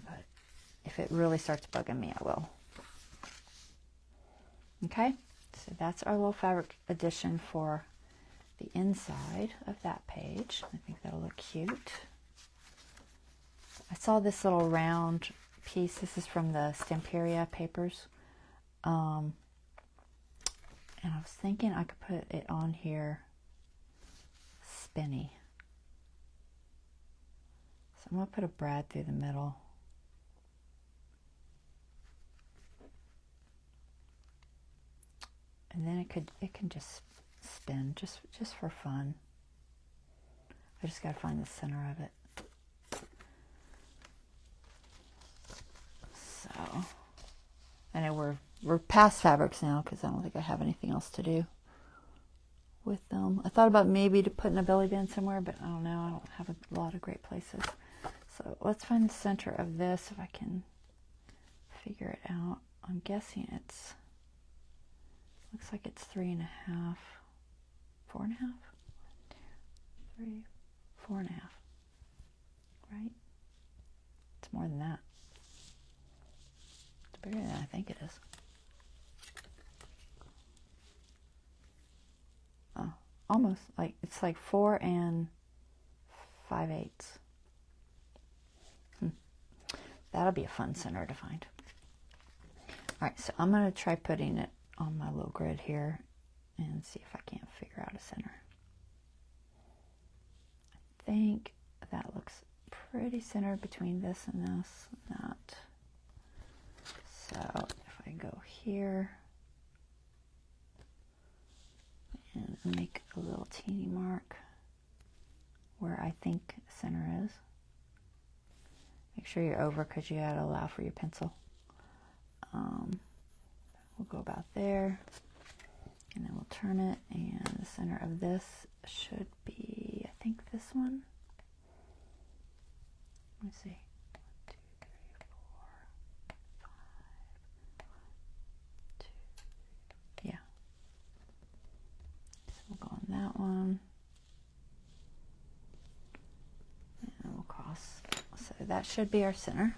but if it really starts bugging me, I will. Okay, so that's our little fabric addition for the inside of that page. I think that'll look cute. I saw this little round piece. This is from the Stamperia papers. And I was thinking I could put it on here spinny. So I'm going to put a brad through the middle. And then it can just spin just for fun. I just got to find the center of it. So I know we're past fabrics now because I don't think I have anything else to do with them. I thought about maybe to put in a belly band somewhere, but I don't know. I don't have a lot of great places. So let's find the center of this if I can figure it out. I'm guessing it's, looks like it's 3.5, 4.5, 3, 4.5, right? It's more than that. It's bigger than I think it is. Oh, almost like it's like 4 5/8. That'll be a fun center to find. All right, so I'm going to try putting it on my little grid here and see if I can't figure out a center. I think that looks pretty centered between this and this and that. So if I go here and make a little teeny mark where I think center is. Make sure you're over because you got to allow for your pencil. We'll go about there, and then we'll turn it, and the center of this should be, I think, this one. Let me see. 1, 2, 3, 4, 5, 2. Yeah. So we'll go on that one. And we'll cross. So that should be our center.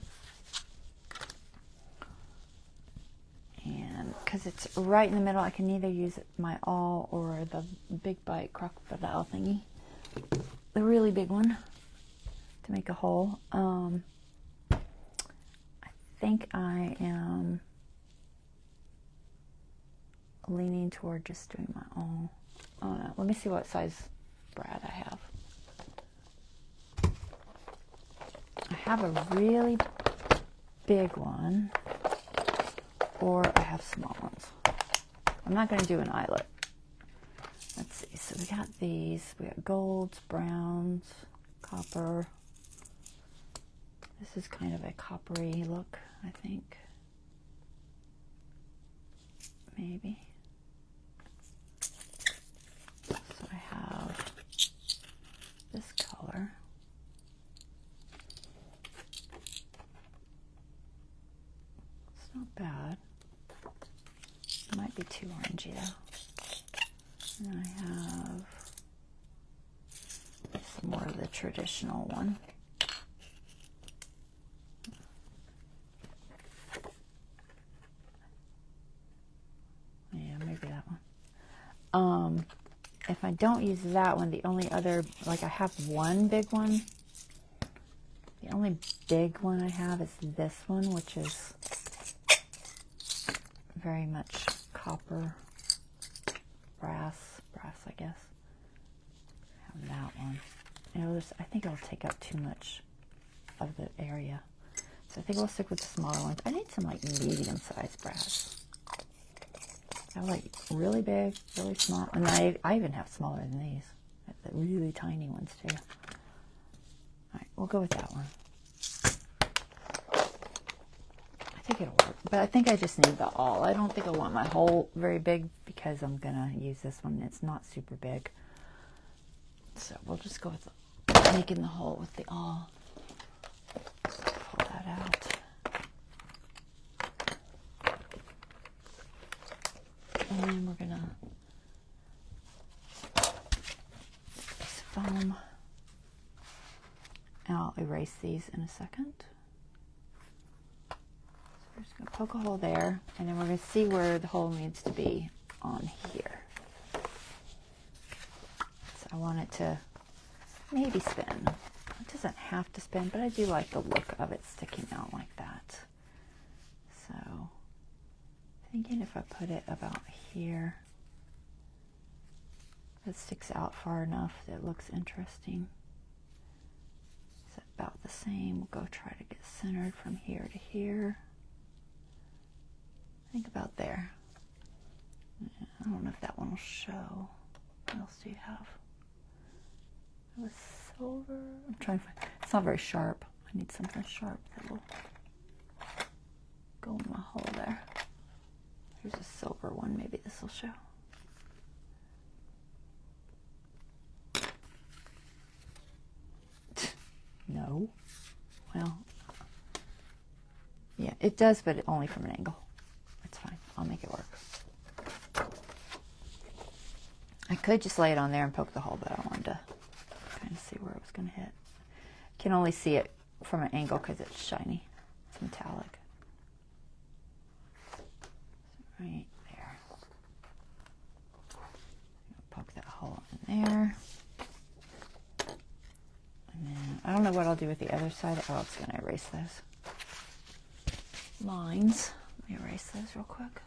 And because it's right in the middle, I can either use my awl or the big bite crocodile thingy, the really big one, to make a hole. I think I am leaning toward just doing my awl. Let me see what size brad I have. I have a really big one, or I have small ones. I'm not going to do an eyelet. Let's see. So we got these. We got golds, browns, copper. This is kind of a coppery look, I think. Maybe. So I have this color. It's not bad. It might be too orangey though. And I have some more of the traditional one. Yeah, maybe that one. If I don't use that one, the only other, like I have one big one. The only big one I have is this one, which is very much copper, brass, I guess. I have that one. I think it'll take up too much of the area. So I think we'll stick with the smaller ones. I need some like medium-sized brass. I have like really big, really small, and I even have smaller than these. The really tiny ones too. All right, we'll go with that one. I think it'll work, but I think I just need the all. I don't think I want my hole very big because I'm gonna use this one. It's not super big, so we'll just go with making the hole with the all. Pull that out. And then we're gonna use foam. And I'll erase these in a second. So we're just gonna poke a hole there, and then we're gonna see where the hole needs to be on here. So I want it to maybe spin. It doesn't have to spin, but I do like the look of it sticking out like that. So, thinking if I put it about here, it sticks out far enough that it looks interesting. Is about the same? We'll go try to get centered from here to here. I think about there. I don't know if that one will show. What else do you have? It was silver. I'm trying to find. It's not very sharp. I need something sharp that will go in my hole there. Here's a silver one. Maybe this will show. No. Well, yeah, it does, but only from an angle. It's fine. I'll make it work. I could just lay it on there and poke the hole, but I wanted to kind of see where it was going to hit. Can only see it from an angle because it's shiny. It's metallic. Right there. Poke that hole in there. And then I don't know what I'll do with the other side. Oh, it's going to erase those lines. Let me erase those real quick.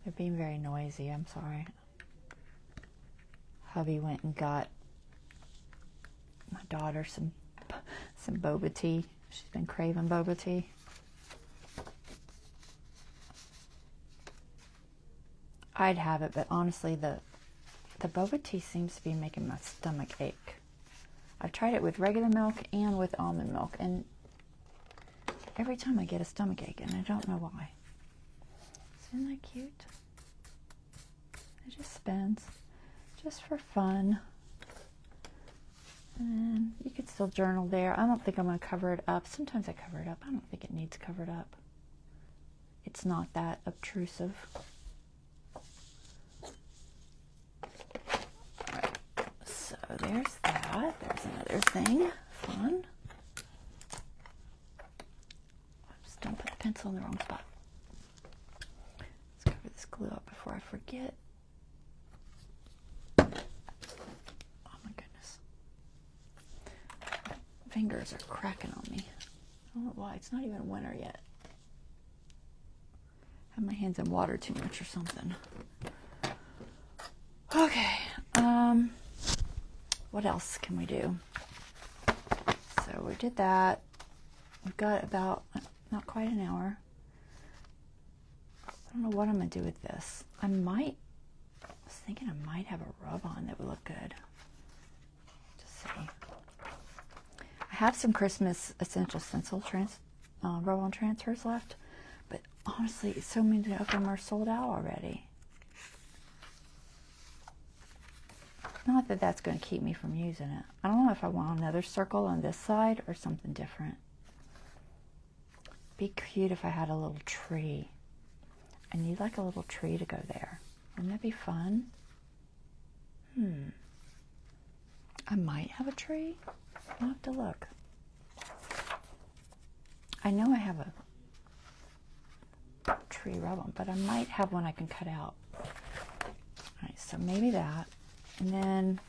They're being very noisy. I'm sorry. Hubby went and got my daughter some boba tea. She's been craving boba tea. I'd have it, but honestly, the boba tea seems to be making my stomach ache. I've tried it with regular milk and with almond milk, and every time I get a stomach ache, and I don't know why. Isn't that cute? It just spins, just for fun. And you could still journal there. I don't think I'm going to cover it up. Sometimes I cover it up. I don't think it needs covered up. It's not that obtrusive. Alright, so there's that. There's another thing. Fun. Oops, don't put the pencil in the wrong spot. Let's cover this glue up before I forget. Oh my goodness. Fingers are cracking on me. I don't know why. It's not even winter yet. I have my hands in water too much or something. Okay. What else can we do? So we did that. We've got about not quite an hour. I don't know what I'm going to do with this. I was thinking I might have a rub on that would look good. Just see. I have some Christmas Essential Stencil roll-on transfers left, but honestly, so many of them are sold out already. Not that that's going to keep me from using it. I don't know if I want another circle on this side or something different. Be cute if I had a little tree. I need like a little tree to go there. Wouldn't that be fun? I might have a tree. I'll have to look. I know I have a tree rub-on, but I might have one I can cut out. Alright, so maybe that. And then,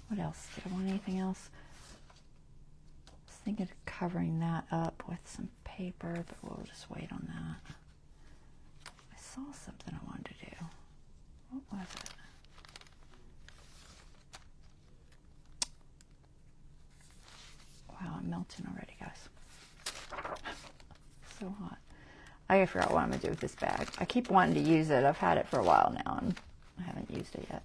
what else? Did I want anything else? I was thinking of covering that up with some paper, but we'll just wait on that. I saw something I wanted to do. What was it? Wow, I'm melting already, guys. So hot. I gotta figure out what I'm gonna do with this bag. I keep wanting to use it. I've had it for a while now and I haven't used it yet.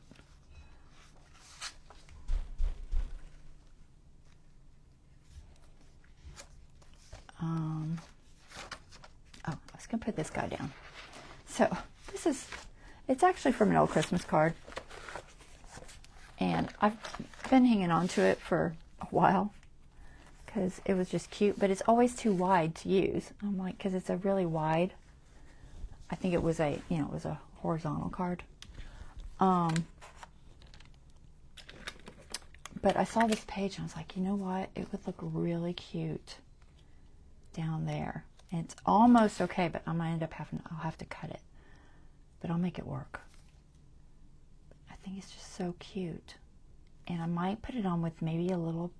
Oh, I was gonna put this guy down. So it's actually from an old Christmas card. And I've been hanging on to it for a while because it was just cute, but it's always too wide to use. I'm like, because it's a really wide, I think it was a, it was a horizontal card. But I saw this page and I was like, you know what? It would look really cute down there. And it's almost okay, but I'm gonna end up I'll have to cut it, but I'll make it work. I think it's just so cute. And I might put it on with maybe a little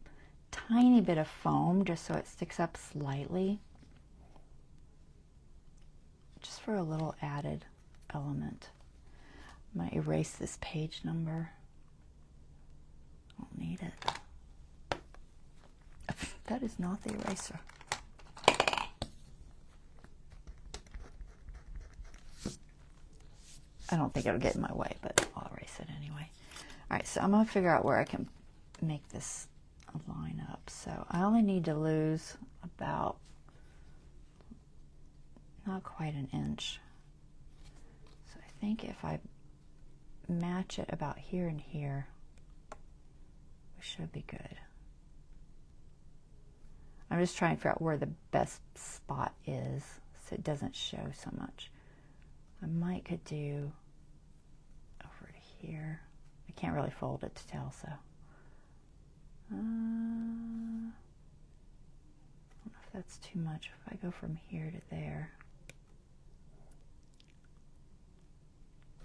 tiny bit of foam just so it sticks up slightly. Just for a little added element. I'm going to erase this page number. I don't need it. That is not the eraser. I don't think it'll get in my way, but I'll erase it anyway. All right, so I'm going to figure out where I can make this line up. So I only need to lose about, not quite an inch. So I think if I match it about here and here, we should be good. I'm just trying to figure out where the best spot is so it doesn't show so much. I might could do over to here. I can't really fold it to tell, so. I don't know if that's too much. If I go from here to there.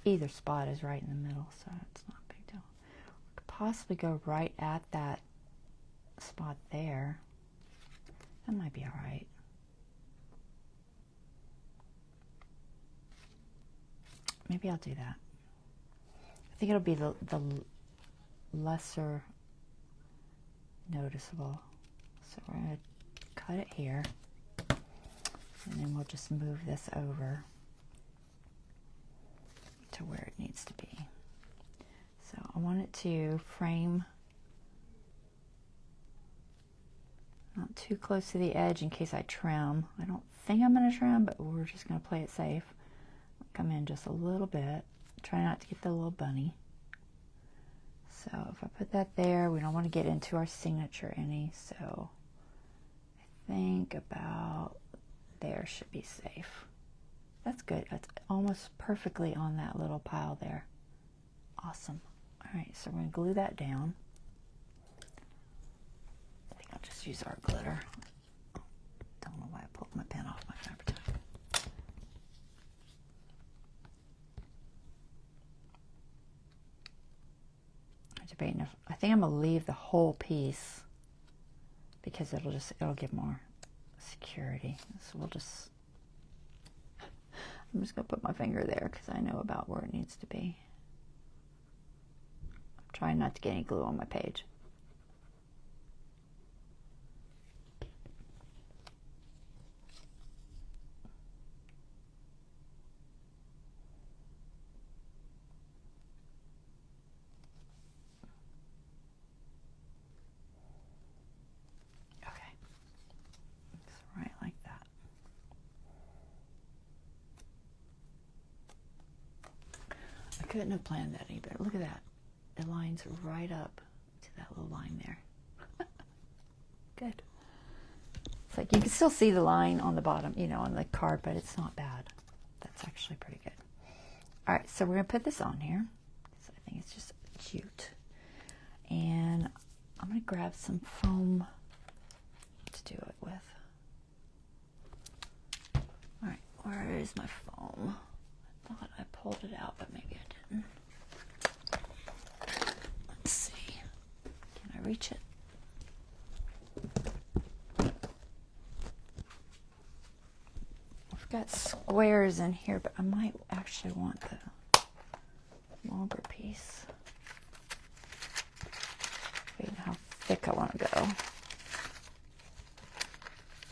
Either spot is right in the middle, so it's not a big deal. I could possibly go right at that spot there. That might be all right. Maybe I'll do that. I think it'll be the lesser noticeable. So we're going to cut it here. And then we'll just move this over to where it needs to be. So I want it to frame not too close to the edge in case I trim. I don't think I'm going to trim, but we're just going to play it safe. Come in just a little bit. Try not to get the little bunny. So if I put that there, we don't want to get into our signature any, so I think about there should be safe. That's good. That's almost perfectly on that little pile there. Awesome. All right, so we're going to glue that down. I think I'll just use our glitter. Don't know why I pulled my pen off my fabric tag. Debating if, I think I'm gonna leave the whole piece because it'll give more security. So I'm just gonna put my finger there because I know about where it needs to be. I'm trying not to get any glue on my page. I couldn't have planned that any better. Look at that. It lines right up to that little line there. Good. It's like you can still see the line on the bottom, on the card, but it's not bad. That's actually pretty good. All right, so we're going to put this on here. So I think it's just cute. And I'm going to grab some foam to do it with. All right, where is my foam? I thought I pulled it out, but maybe I didn't. Let's see. Can I reach it? We've got squares in here, but I might actually want the longer piece. Wait, how thick I want to go.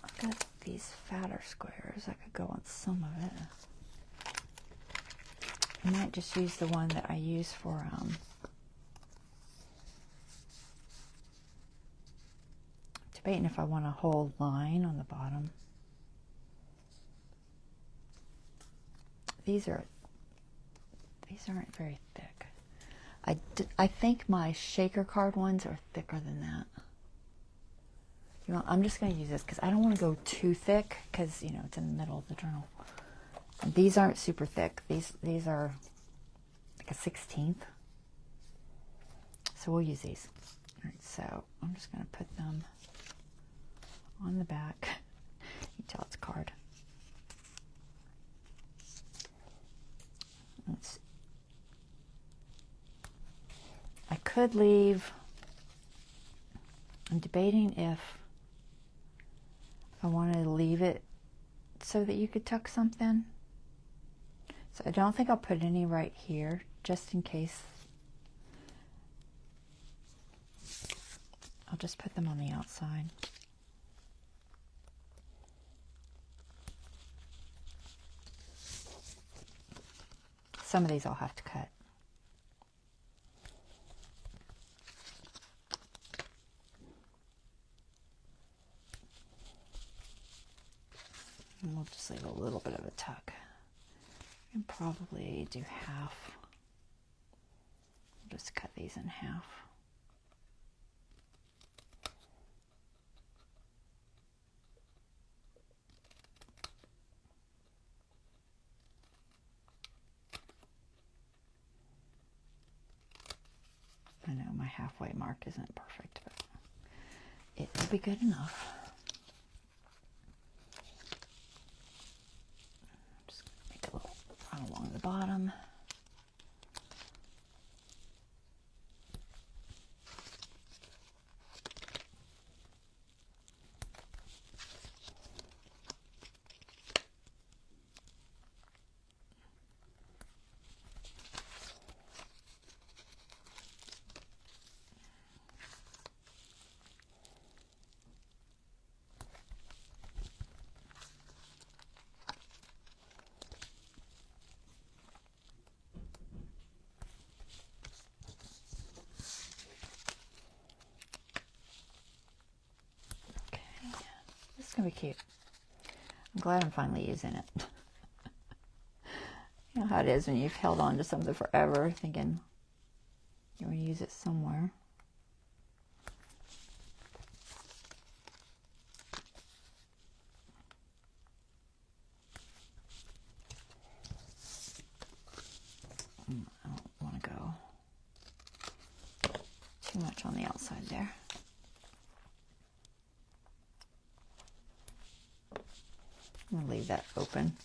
I've got these fatter squares. I could go on some of it. I might just use the one that I use for debating if I want a whole line on the bottom. These aren't very thick. I think my shaker card ones are thicker than that. You know, I'm just going to use this because I don't want to go too thick because, you know, it's in the middle of the journal. And these aren't super thick. These are like a 16th. So we'll use these. All right, so I'm just going to put them on the back. You can tell it's card. I could leave. I'm debating if I wanted to leave it so that you could tuck something. So I don't think I'll put any right here, just in case. I'll just put them on the outside. Some of these I'll have to cut. And we'll just leave a little bit of a tuck. And probably do half. We'll just cut these in half. I know my halfway mark isn't perfect, but it will be good enough. I'm just going to make a little run along the bottom. It's gonna be cute. I'm glad I'm finally using it. You know how it is when you've held on to something forever, thinking you want to use it somewhere. I don't want to go too much on the outside there. I'm going to leave that open.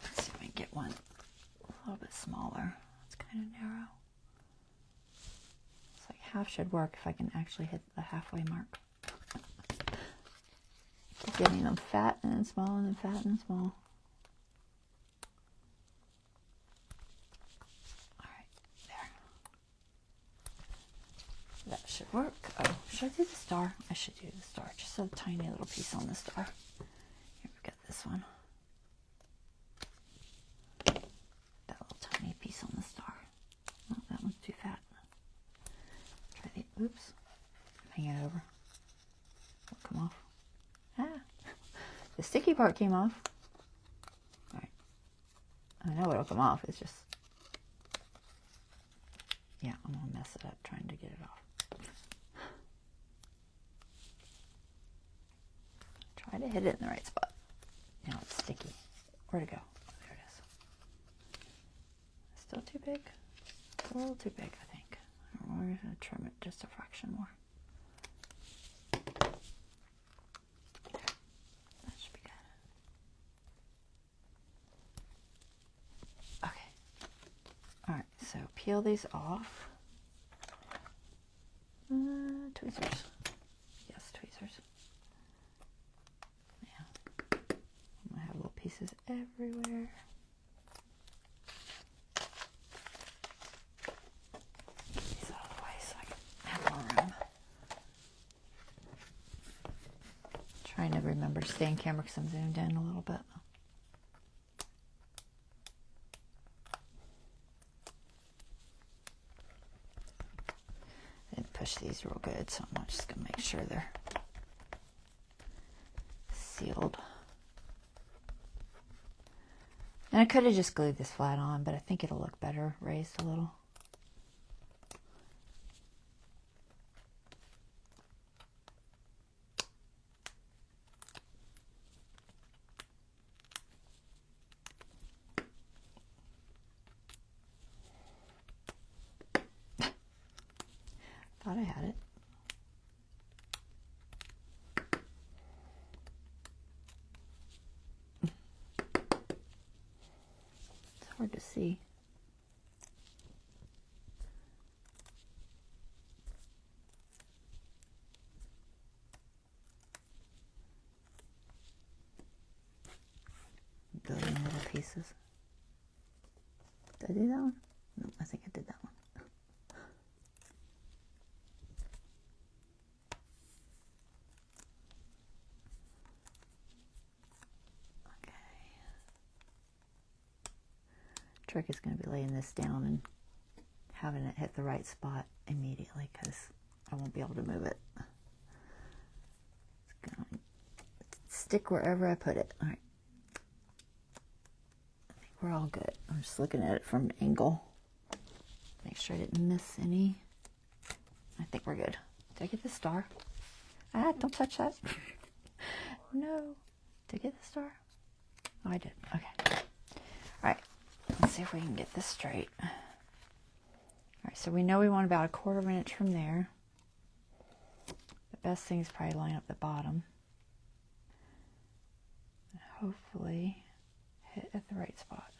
Let's see if I can get one a little bit smaller. It's kind of narrow. It's like half should work if I can actually hit the halfway mark. Getting them fat and then small and then fat and small. That should work. Oh, should I do the star? I should do the star. Just a tiny little piece on the star. Here, we've got this one. That little tiny piece on the star. Oh, that one's too fat. Try the, oops. Hang it over. It'll come off. Ah, the sticky part came off. All right. I know it'll come off. It's just, yeah, I'm gonna mess it up trying to get it off. Try to hit it in the right spot. Now it's sticky. Where'd it go? Oh, there it is. Still too big? A little too big, I think. We're going to trim it just a fraction more. That should be good. Okay. Alright, so peel these off. Tweezers. Yes, tweezers. Yeah. I'm going to everywhere. Get these out of the way so I can have more room. Trying to remember to stay in camera because I'm zoomed in a little bit. I didn't push these real good, so I'm just going to make sure they're sealed. And I could have just glued this flat on, but I think it'll look better raised a little. Thought I had it. It's hard to see. Billion little pieces. Did I do that one? No, I think I did that one. Trick is going to be laying this down and having it hit the right spot immediately because I won't be able to move it. It's going to stick wherever I put it. All right. I think we're all good. I'm just looking at it from an angle. Make sure I didn't miss any. I think we're good. Did I get the star? Ah, don't touch that. No. Did I get the star? Oh, I did. Okay. All right. Let's see if we can get this straight. All right, so we know we want about 1/4 inch from there. The best thing is probably line up the bottom. And hopefully hit at the right spot.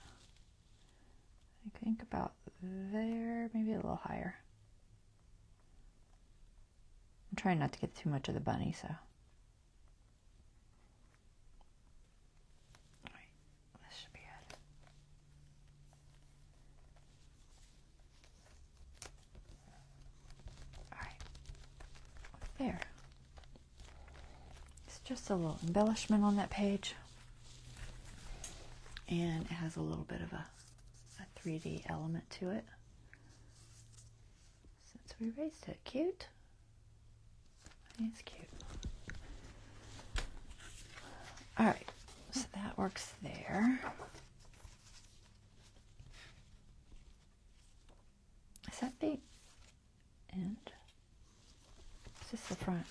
I think about there, maybe a little higher. I'm trying not to get too much of the bunny, so. There. It's just a little embellishment on that page. And it has a little bit of a 3D element to it. Since we raised it. Cute? I think it's cute. Alright, so that works there. Is that the end? Is this the front?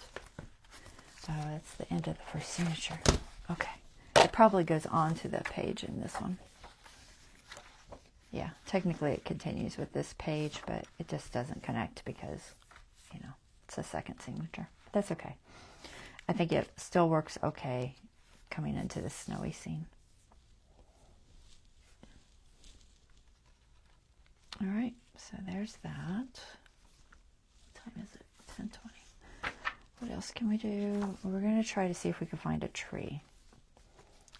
Oh, that's the end of the first signature. Okay. It probably goes on to the page in this one. Yeah, technically it continues with this page, but it just doesn't connect because, you know, it's a second signature. That's okay. I think it still works okay coming into the snowy scene. All right, so there's that. What time is it? 10:20. What else can we do? We're going to try to see if we can find a tree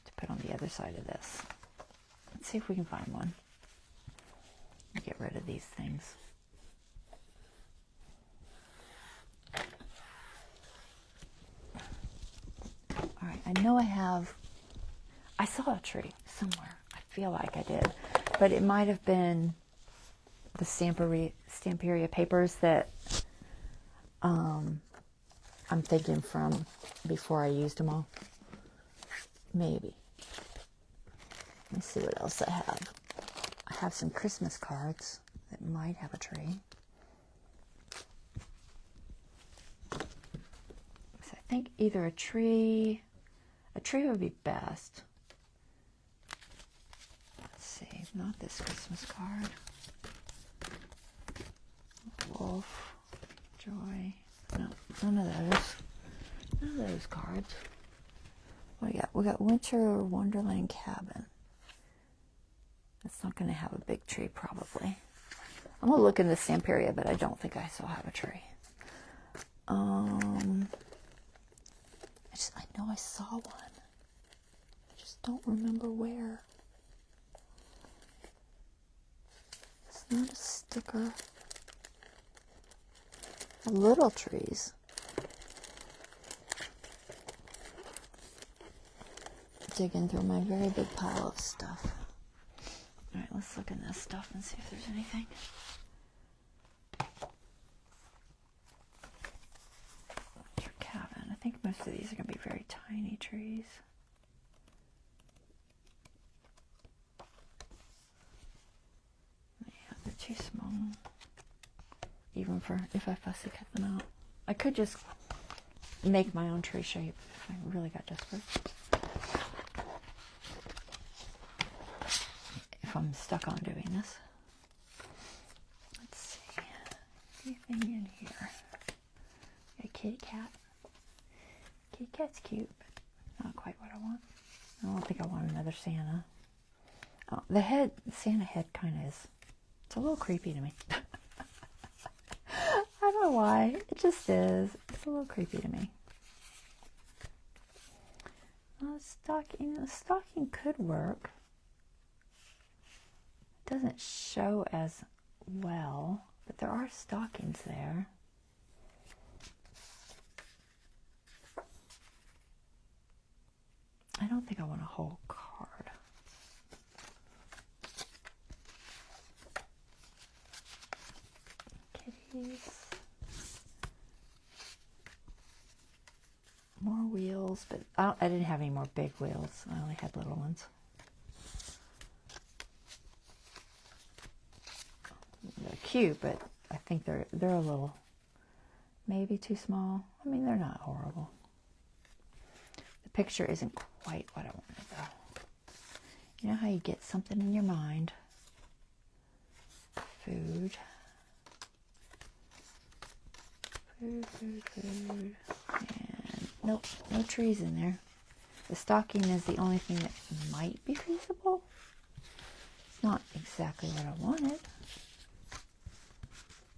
to put on the other side of this. Let's see if we can find one. Get rid of these things. All right, I know I saw a tree somewhere. I feel like I did. But it might have been the Stamperia papers that I'm thinking from before I used them all. Maybe. Let me see what else I have. I have some Christmas cards that might have a tree. So I think either a tree would be best. Let's see, not this Christmas card. Wolf, joy. No, none of those. None of those cards. What do we got? We got Winter Wonderland Cabin. That's not going to have a big tree, probably. I'm going to look in the Stamperia, but I don't think I still have a tree. I know I saw one. I just don't remember where. It's not a sticker. Little trees. Digging through my very big pile of stuff. Alright, let's look in this stuff and see if there's anything. That's your cabin. I think most of these are going to be very tiny trees. Yeah, they're too small. Even for if I fussy cut them out. I could just make my own tree shape if I really got desperate. If I'm stuck on doing this. Let's see. Anything in here? A kitty cat. Kitty cat's cute, but not quite what I want. I don't think I want another Santa. Oh, the head, Santa head kind of is. It's a little creepy to me. I don't know why. It just is. It's a little creepy to me. The stocking could work. It doesn't show as well, but there are stockings there. I don't think I want a whole card. Kitties. More wheels, but I didn't have any more big wheels. I only had little ones. They're cute, but I think they're a little, maybe too small. I mean, they're not horrible. The picture isn't quite what I wanted, though. You know how you get something in your mind? Food. Food. And nope, no trees in there. The stocking is the only thing that might be feasible. It's not exactly what I wanted.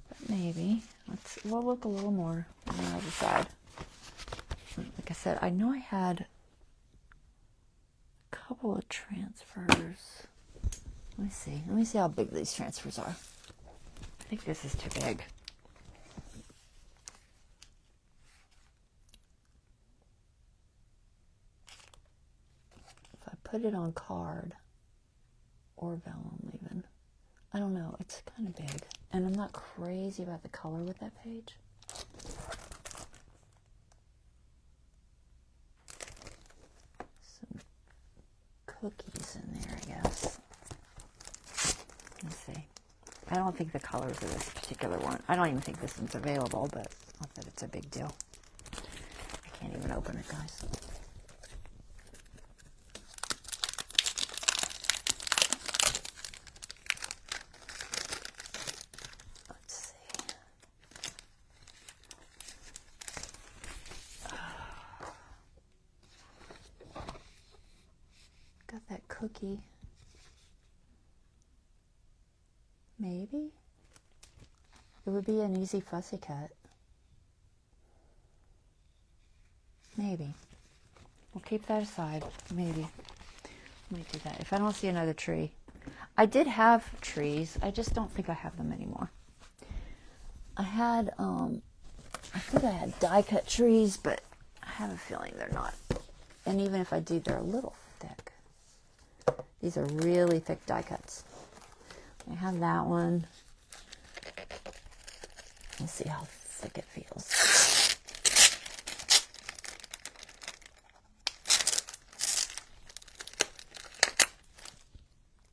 But maybe. We'll look a little more on the other side. Like I said, I know I had a couple of transfers. Let me see how big these transfers are. I think this is too big. If I put it on card or vellum even, I don't know, it's kind of big. And I'm not crazy about the color with that page. Some cookies in there, I guess. Let's see. I don't think the colors of this particular one, I don't even think this one's available, but not that it's a big deal. I can't even open it, guys. Let's see. Got that cookie. Maybe. It would be an easy fussy cut. Maybe. We'll keep that aside. Maybe. Let me do that. If I don't see another tree. I did have trees. I just don't think I have them anymore. I had, I think I had die cut trees, but I have a feeling they're not. And even if I do, they're a little thick. These are really thick die cuts. I have that one. Let's see how thick it feels.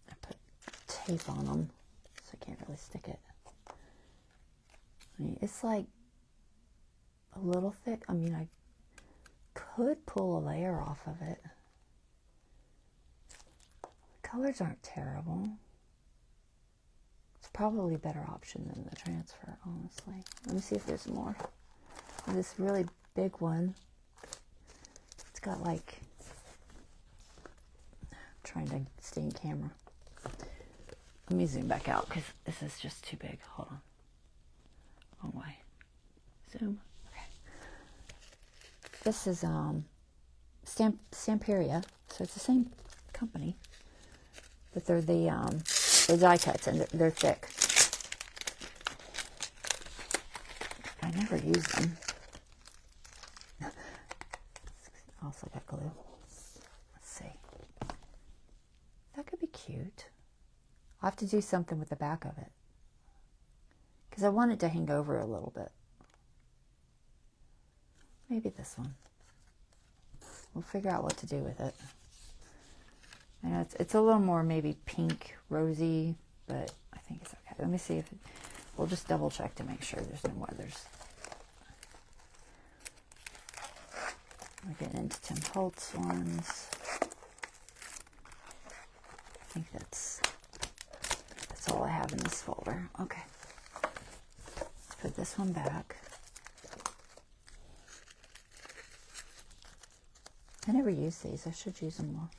I put tape on them, so I can't really stick it. I mean, it's like a little thick. I mean, I could pull a layer off of it. The colors aren't terrible. It's probably a better option than the transfer, honestly. Let me see if there's more. This really big one. It's got like, I'm trying to stay in camera. Let me zoom back out because this is just too big. Hold on. Wrong way. Zoom. Okay. This is Stamperia, so it's the company. But they're the die cuts, and they're thick. I never use them. Also got glue. Let's see. That could be cute. I'll have to do something with the back of it, because I want it to hang over a little bit. Maybe this one. We'll figure out what to do with it. I know it's a little more maybe pink, rosy, but I think it's okay. Let me see if we'll just double check to make sure there's no weathers. We're getting into Tim Holtz ones. I think that's all I have in this folder. Okay. Let's put this one back. I never use these. I should use them more.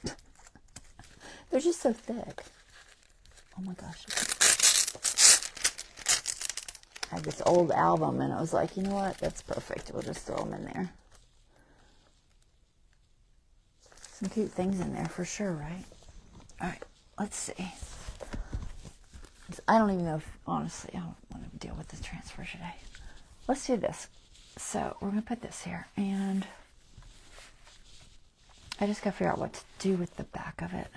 They're just so thick. Oh my gosh. I had this old album and I was like, you know what? That's perfect. We'll just throw them in there. Some cute things in there for sure, right? All right, let's see. I don't even know if, honestly, I don't want to deal with this transfer today. Let's do this. So we're going to put this here, and I just got to figure out what to do with the back of it.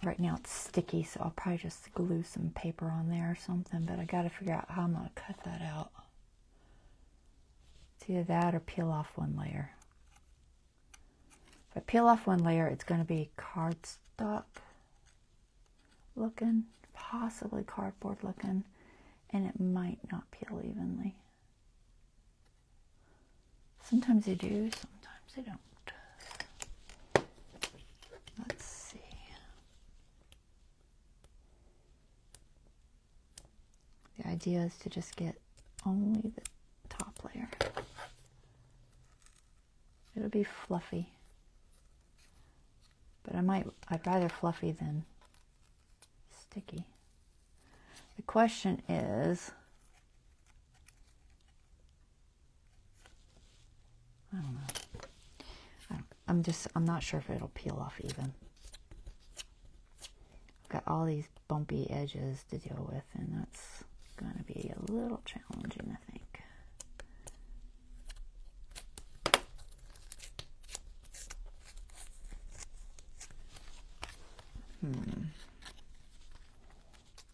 Right now it's sticky, so I'll probably just glue some paper on there or something, but I got to figure out how I'm going to cut that out. It's either that or peel off one layer. If I peel off one layer, it's going to be cardstock looking, possibly cardboard looking, and it might not peel evenly. Sometimes they do, sometimes they don't. Let's see. The idea is to just get only the top layer. It'll be fluffy. But I'd rather fluffy than sticky. The question is, I don't know. I'm not sure if it'll peel off even. I've got all these bumpy edges to deal with, and that's going to be a little challenging, I think.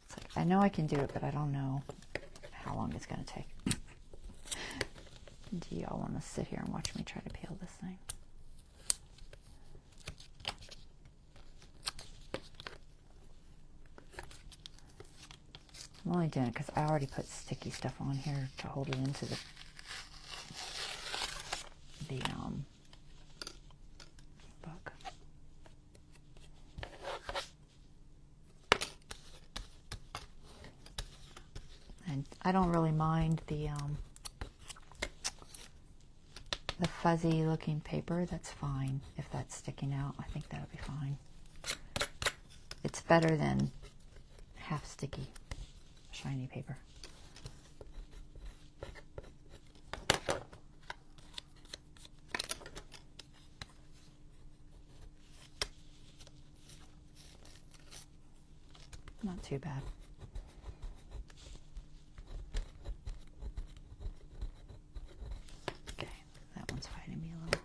It's like, I know I can do it, but I don't know how long it's going to take. Do y'all want to sit here and watch me try to peel this thing? I'm only doing it because I already put sticky stuff on here to hold it into the book. And I don't really mind the fuzzy looking paper. That's fine if that's sticking out. I think that'll be fine. It's better than half sticky shiny paper. Not too bad. Okay, that one's fighting me a little.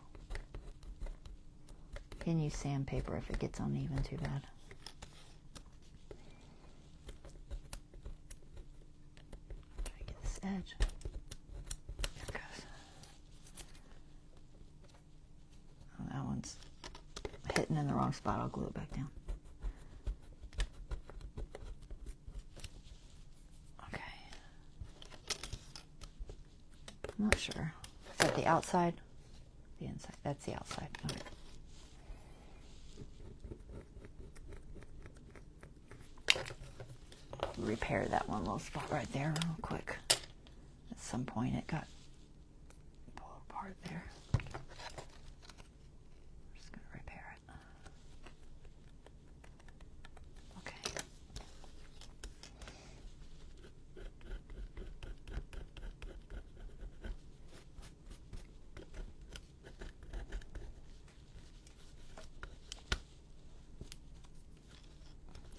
You can use sandpaper if it gets uneven too bad. Try to get this edge. There it goes. Oh, that one's hitting in the wrong spot. I'll glue it back down. I'm not sure. Is that the outside? The inside. That's the outside. Okay. Repair that one little spot right there real quick. At some point it got pulled apart there. I'm just going to repair it. Okay.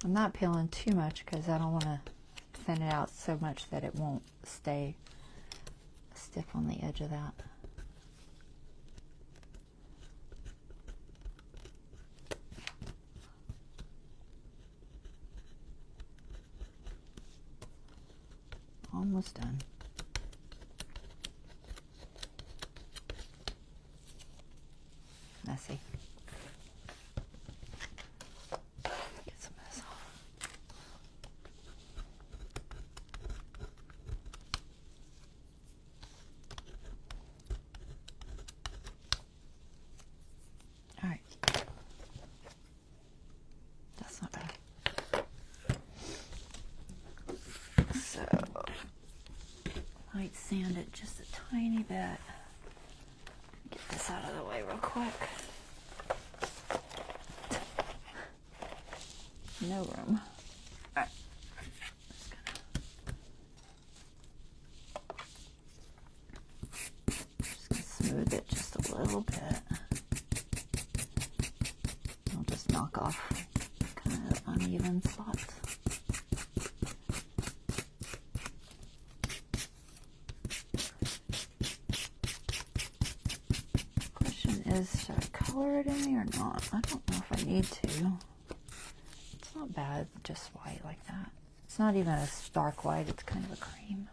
I'm not peeling too much because I don't want to thin it out so much that it won't stay stiff on the edge of that. Almost done. Messy. Get some of this off. All right. That's not bad. So, might sand it just a tiny bit. Get this out of the way real quick. No room. All right. Just gonna smooth it just a little bit. I'll just knock off kind of uneven spots. Question is, should I color it in or not? I don't know if I need to. It's not bad, just white like that. It's not even a stark white, it's kind of a cream.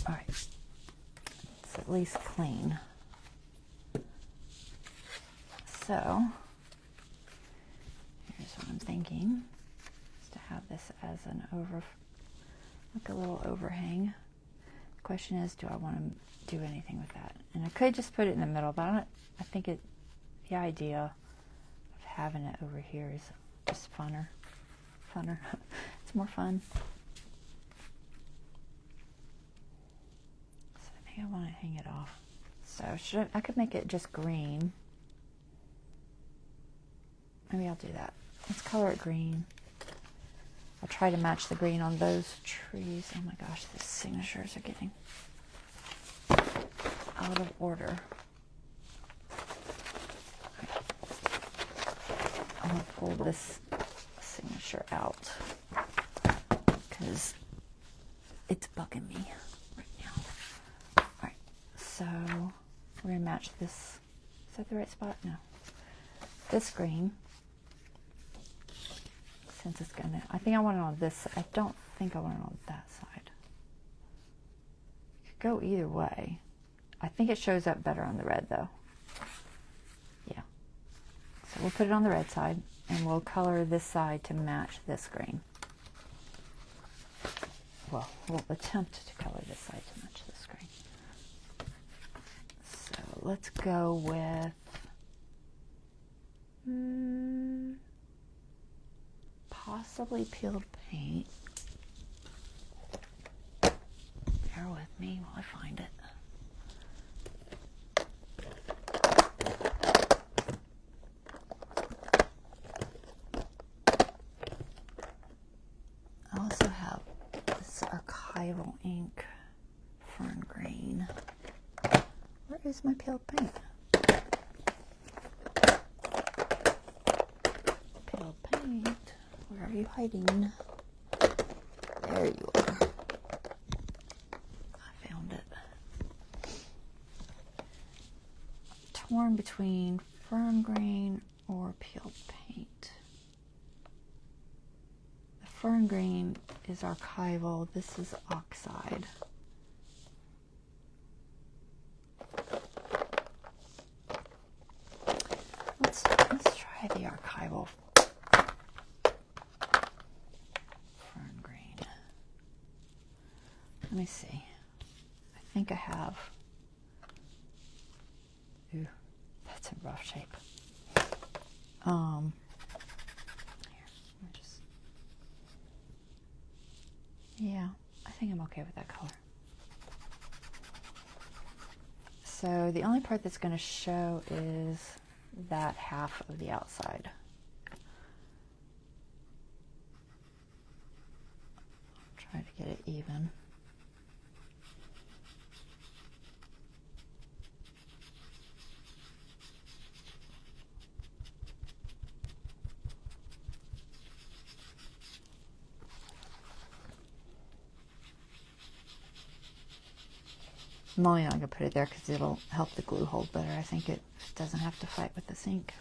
Alright, it's at least clean. So, here's what I'm thinking, is to have this as an like a little overhang. The question is, do I want to do anything with that? And I could just put it in the middle, but I think the idea of having it over here is just funner. It's more fun. So I think I want to hang it off. So I could make it just green. Maybe I'll do that. Let's color it green. I'll try to match the green on those trees. Oh my gosh, the signatures are getting out of order. Right. I'm going to pull this signature out because it's bugging me right now. Alright, so we're going to match this. Is that the right spot? No. This green. Since it's gonna, I think I want it on this. I don't think I want it on that side. It could go either way. I think it shows up better on the red though. Yeah. So we'll put it on the red side and we'll color this side to match this green. Well, we'll attempt to color this side to match this green. So let's go with possibly peeled paint. Bear with me while I find it. I also have this archival ink, fern green. Where is my peeled paint? Peeled paint. Where are you hiding? There you are. I found it. Torn between fern green or peeled paint. The fern green is archival. This is oxide. Let's try the archival. Let me see. I think I have. Ooh, that's in rough shape. Here, yeah, I think I'm okay with that color. So the only part that's going to show is that half of the outside. Try to get it even. I'm only not going to put it there because it'll help the glue hold better. I think it doesn't have to fight with this ink.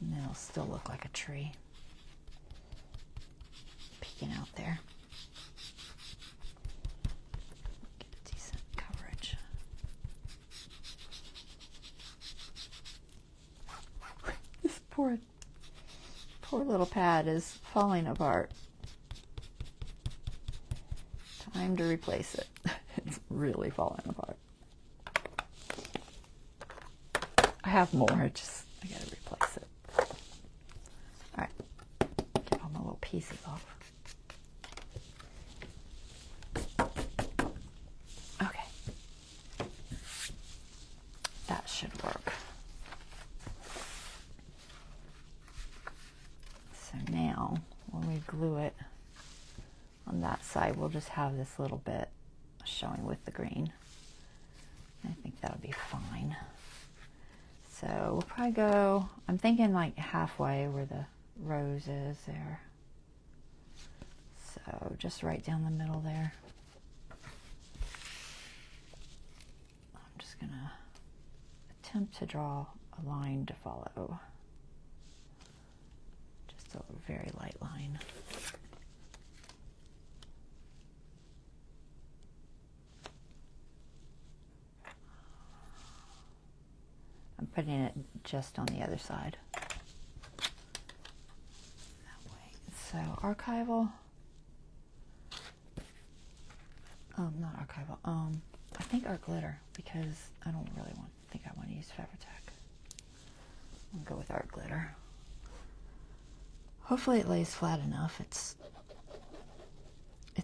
And it'll still look like a tree peeking out there. Get decent coverage. This poor little pad is falling apart. Time to replace it. It's really falling apart. I have more, I gotta replace it. Alright, get all my little pieces off. Okay. That should work. So now, when we glue it on that side, we'll just have this little bit showing with the green. I think that'll be fine. So we'll probably go, I'm thinking like halfway where the rose is there. So just right down the middle there. I'm just gonna attempt to draw a line to follow. Just a very light line. I'm putting it just on the other side. That way. So archival. Not archival. I think art glitter, because I don't really think I want to use Fabri-Tac. I'll go with art glitter. Hopefully it lays flat enough. It's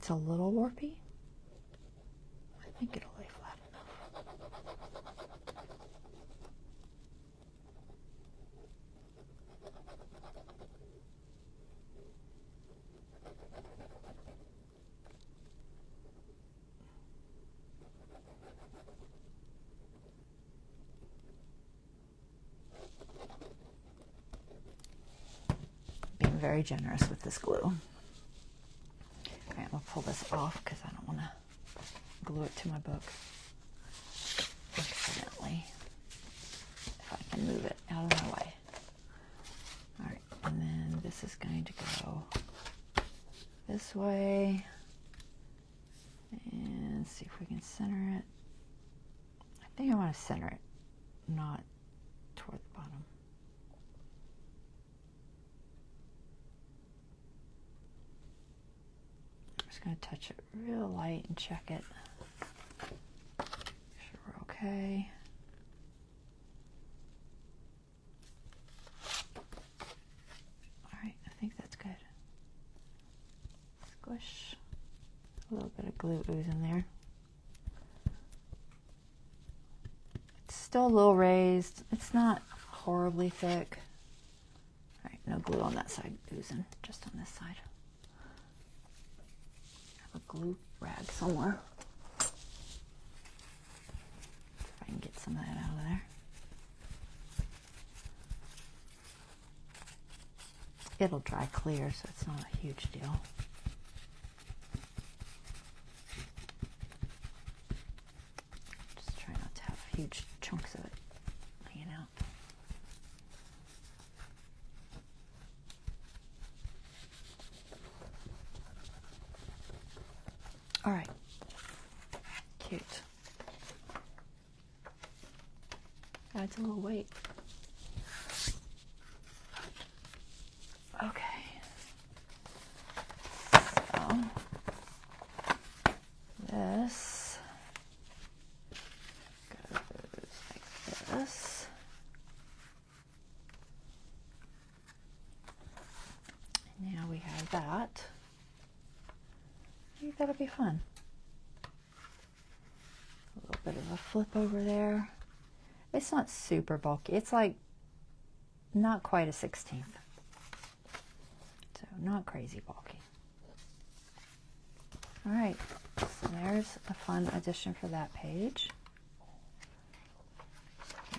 a little warpy. I think it'll lay flat enough. Being very generous with this glue. All right, I'm gonna pull this off because I don't want to glue it to my book accidentally. If I can move it out of my way. All right, and then this is going to go this way. And see if we can center it. I think I want to center it, not toward the bottom. I'm just going to touch it real light and check it. Make sure we're okay. All right, I think that's good. Squish. A little bit of glue oozing there. It's still a little raised. It's not horribly thick. All right, no glue on that side oozing, just on this side. Have a glue rag somewhere. If I can get some of that out of there. It'll dry clear, so it's not a huge deal. Just try not to have huge chunks of it hanging out. All right, cute. Adds a little weight. Okay. So this goes like this. And now we have that. I think that'll be fun. A little bit of a flip over there. It's not super bulky. It's like not quite a 16th. So not crazy bulky. All right, so there's a fun addition for that page.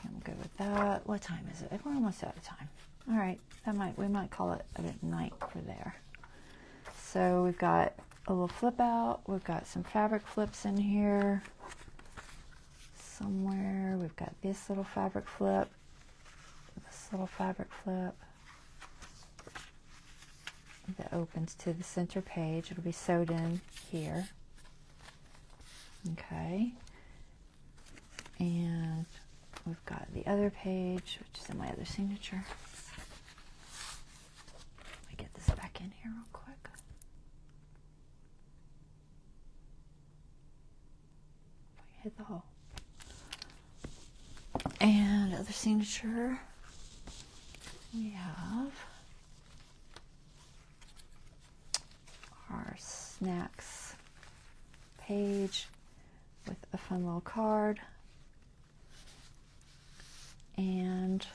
I'm good with that. What time is it? We're almost out of time. All right, we might call it a night for there. So we've got a little flip out. We've got some fabric flips in here somewhere. We've got this little fabric flip, this little fabric flip that opens to the center page. It'll be sewed in here. Okay. And we've got the other page, which is in my other signature. Let me get this back in here real quick. Hit the hole. And other signature, we have our snacks page with a fun little card and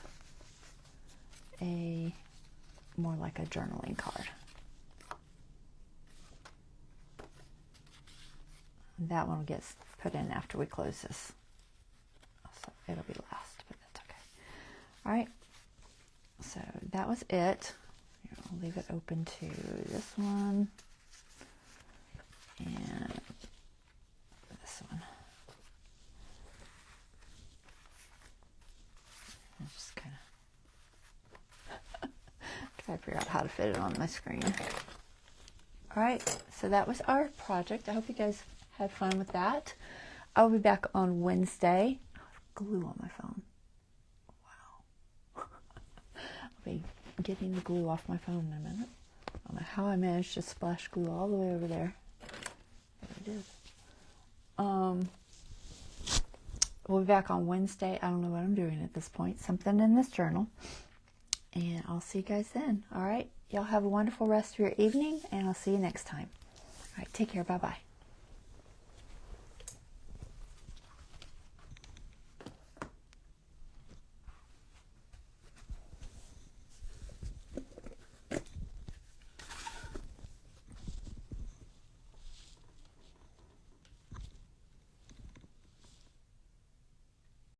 a more like a journaling card. That one gets put in after we close this, so it'll be last, but that's okay. All right, so that was it. I'll leave it open to this one and this one. I just kind of try to figure out how to fit it on my screen. All right, so that was our project. I hope you guys had fun with that. I'll be back on Wednesday. I have glue on my phone. Wow. I'll be getting the glue off my phone in a minute. I don't know how I managed to splash glue all the way over there. But I did. We'll be back on Wednesday. I don't know what I'm doing at this point. Something in this journal. And I'll see you guys then. All right. Y'all have a wonderful rest of your evening, and I'll see you next time. All right. Take care. Bye-bye.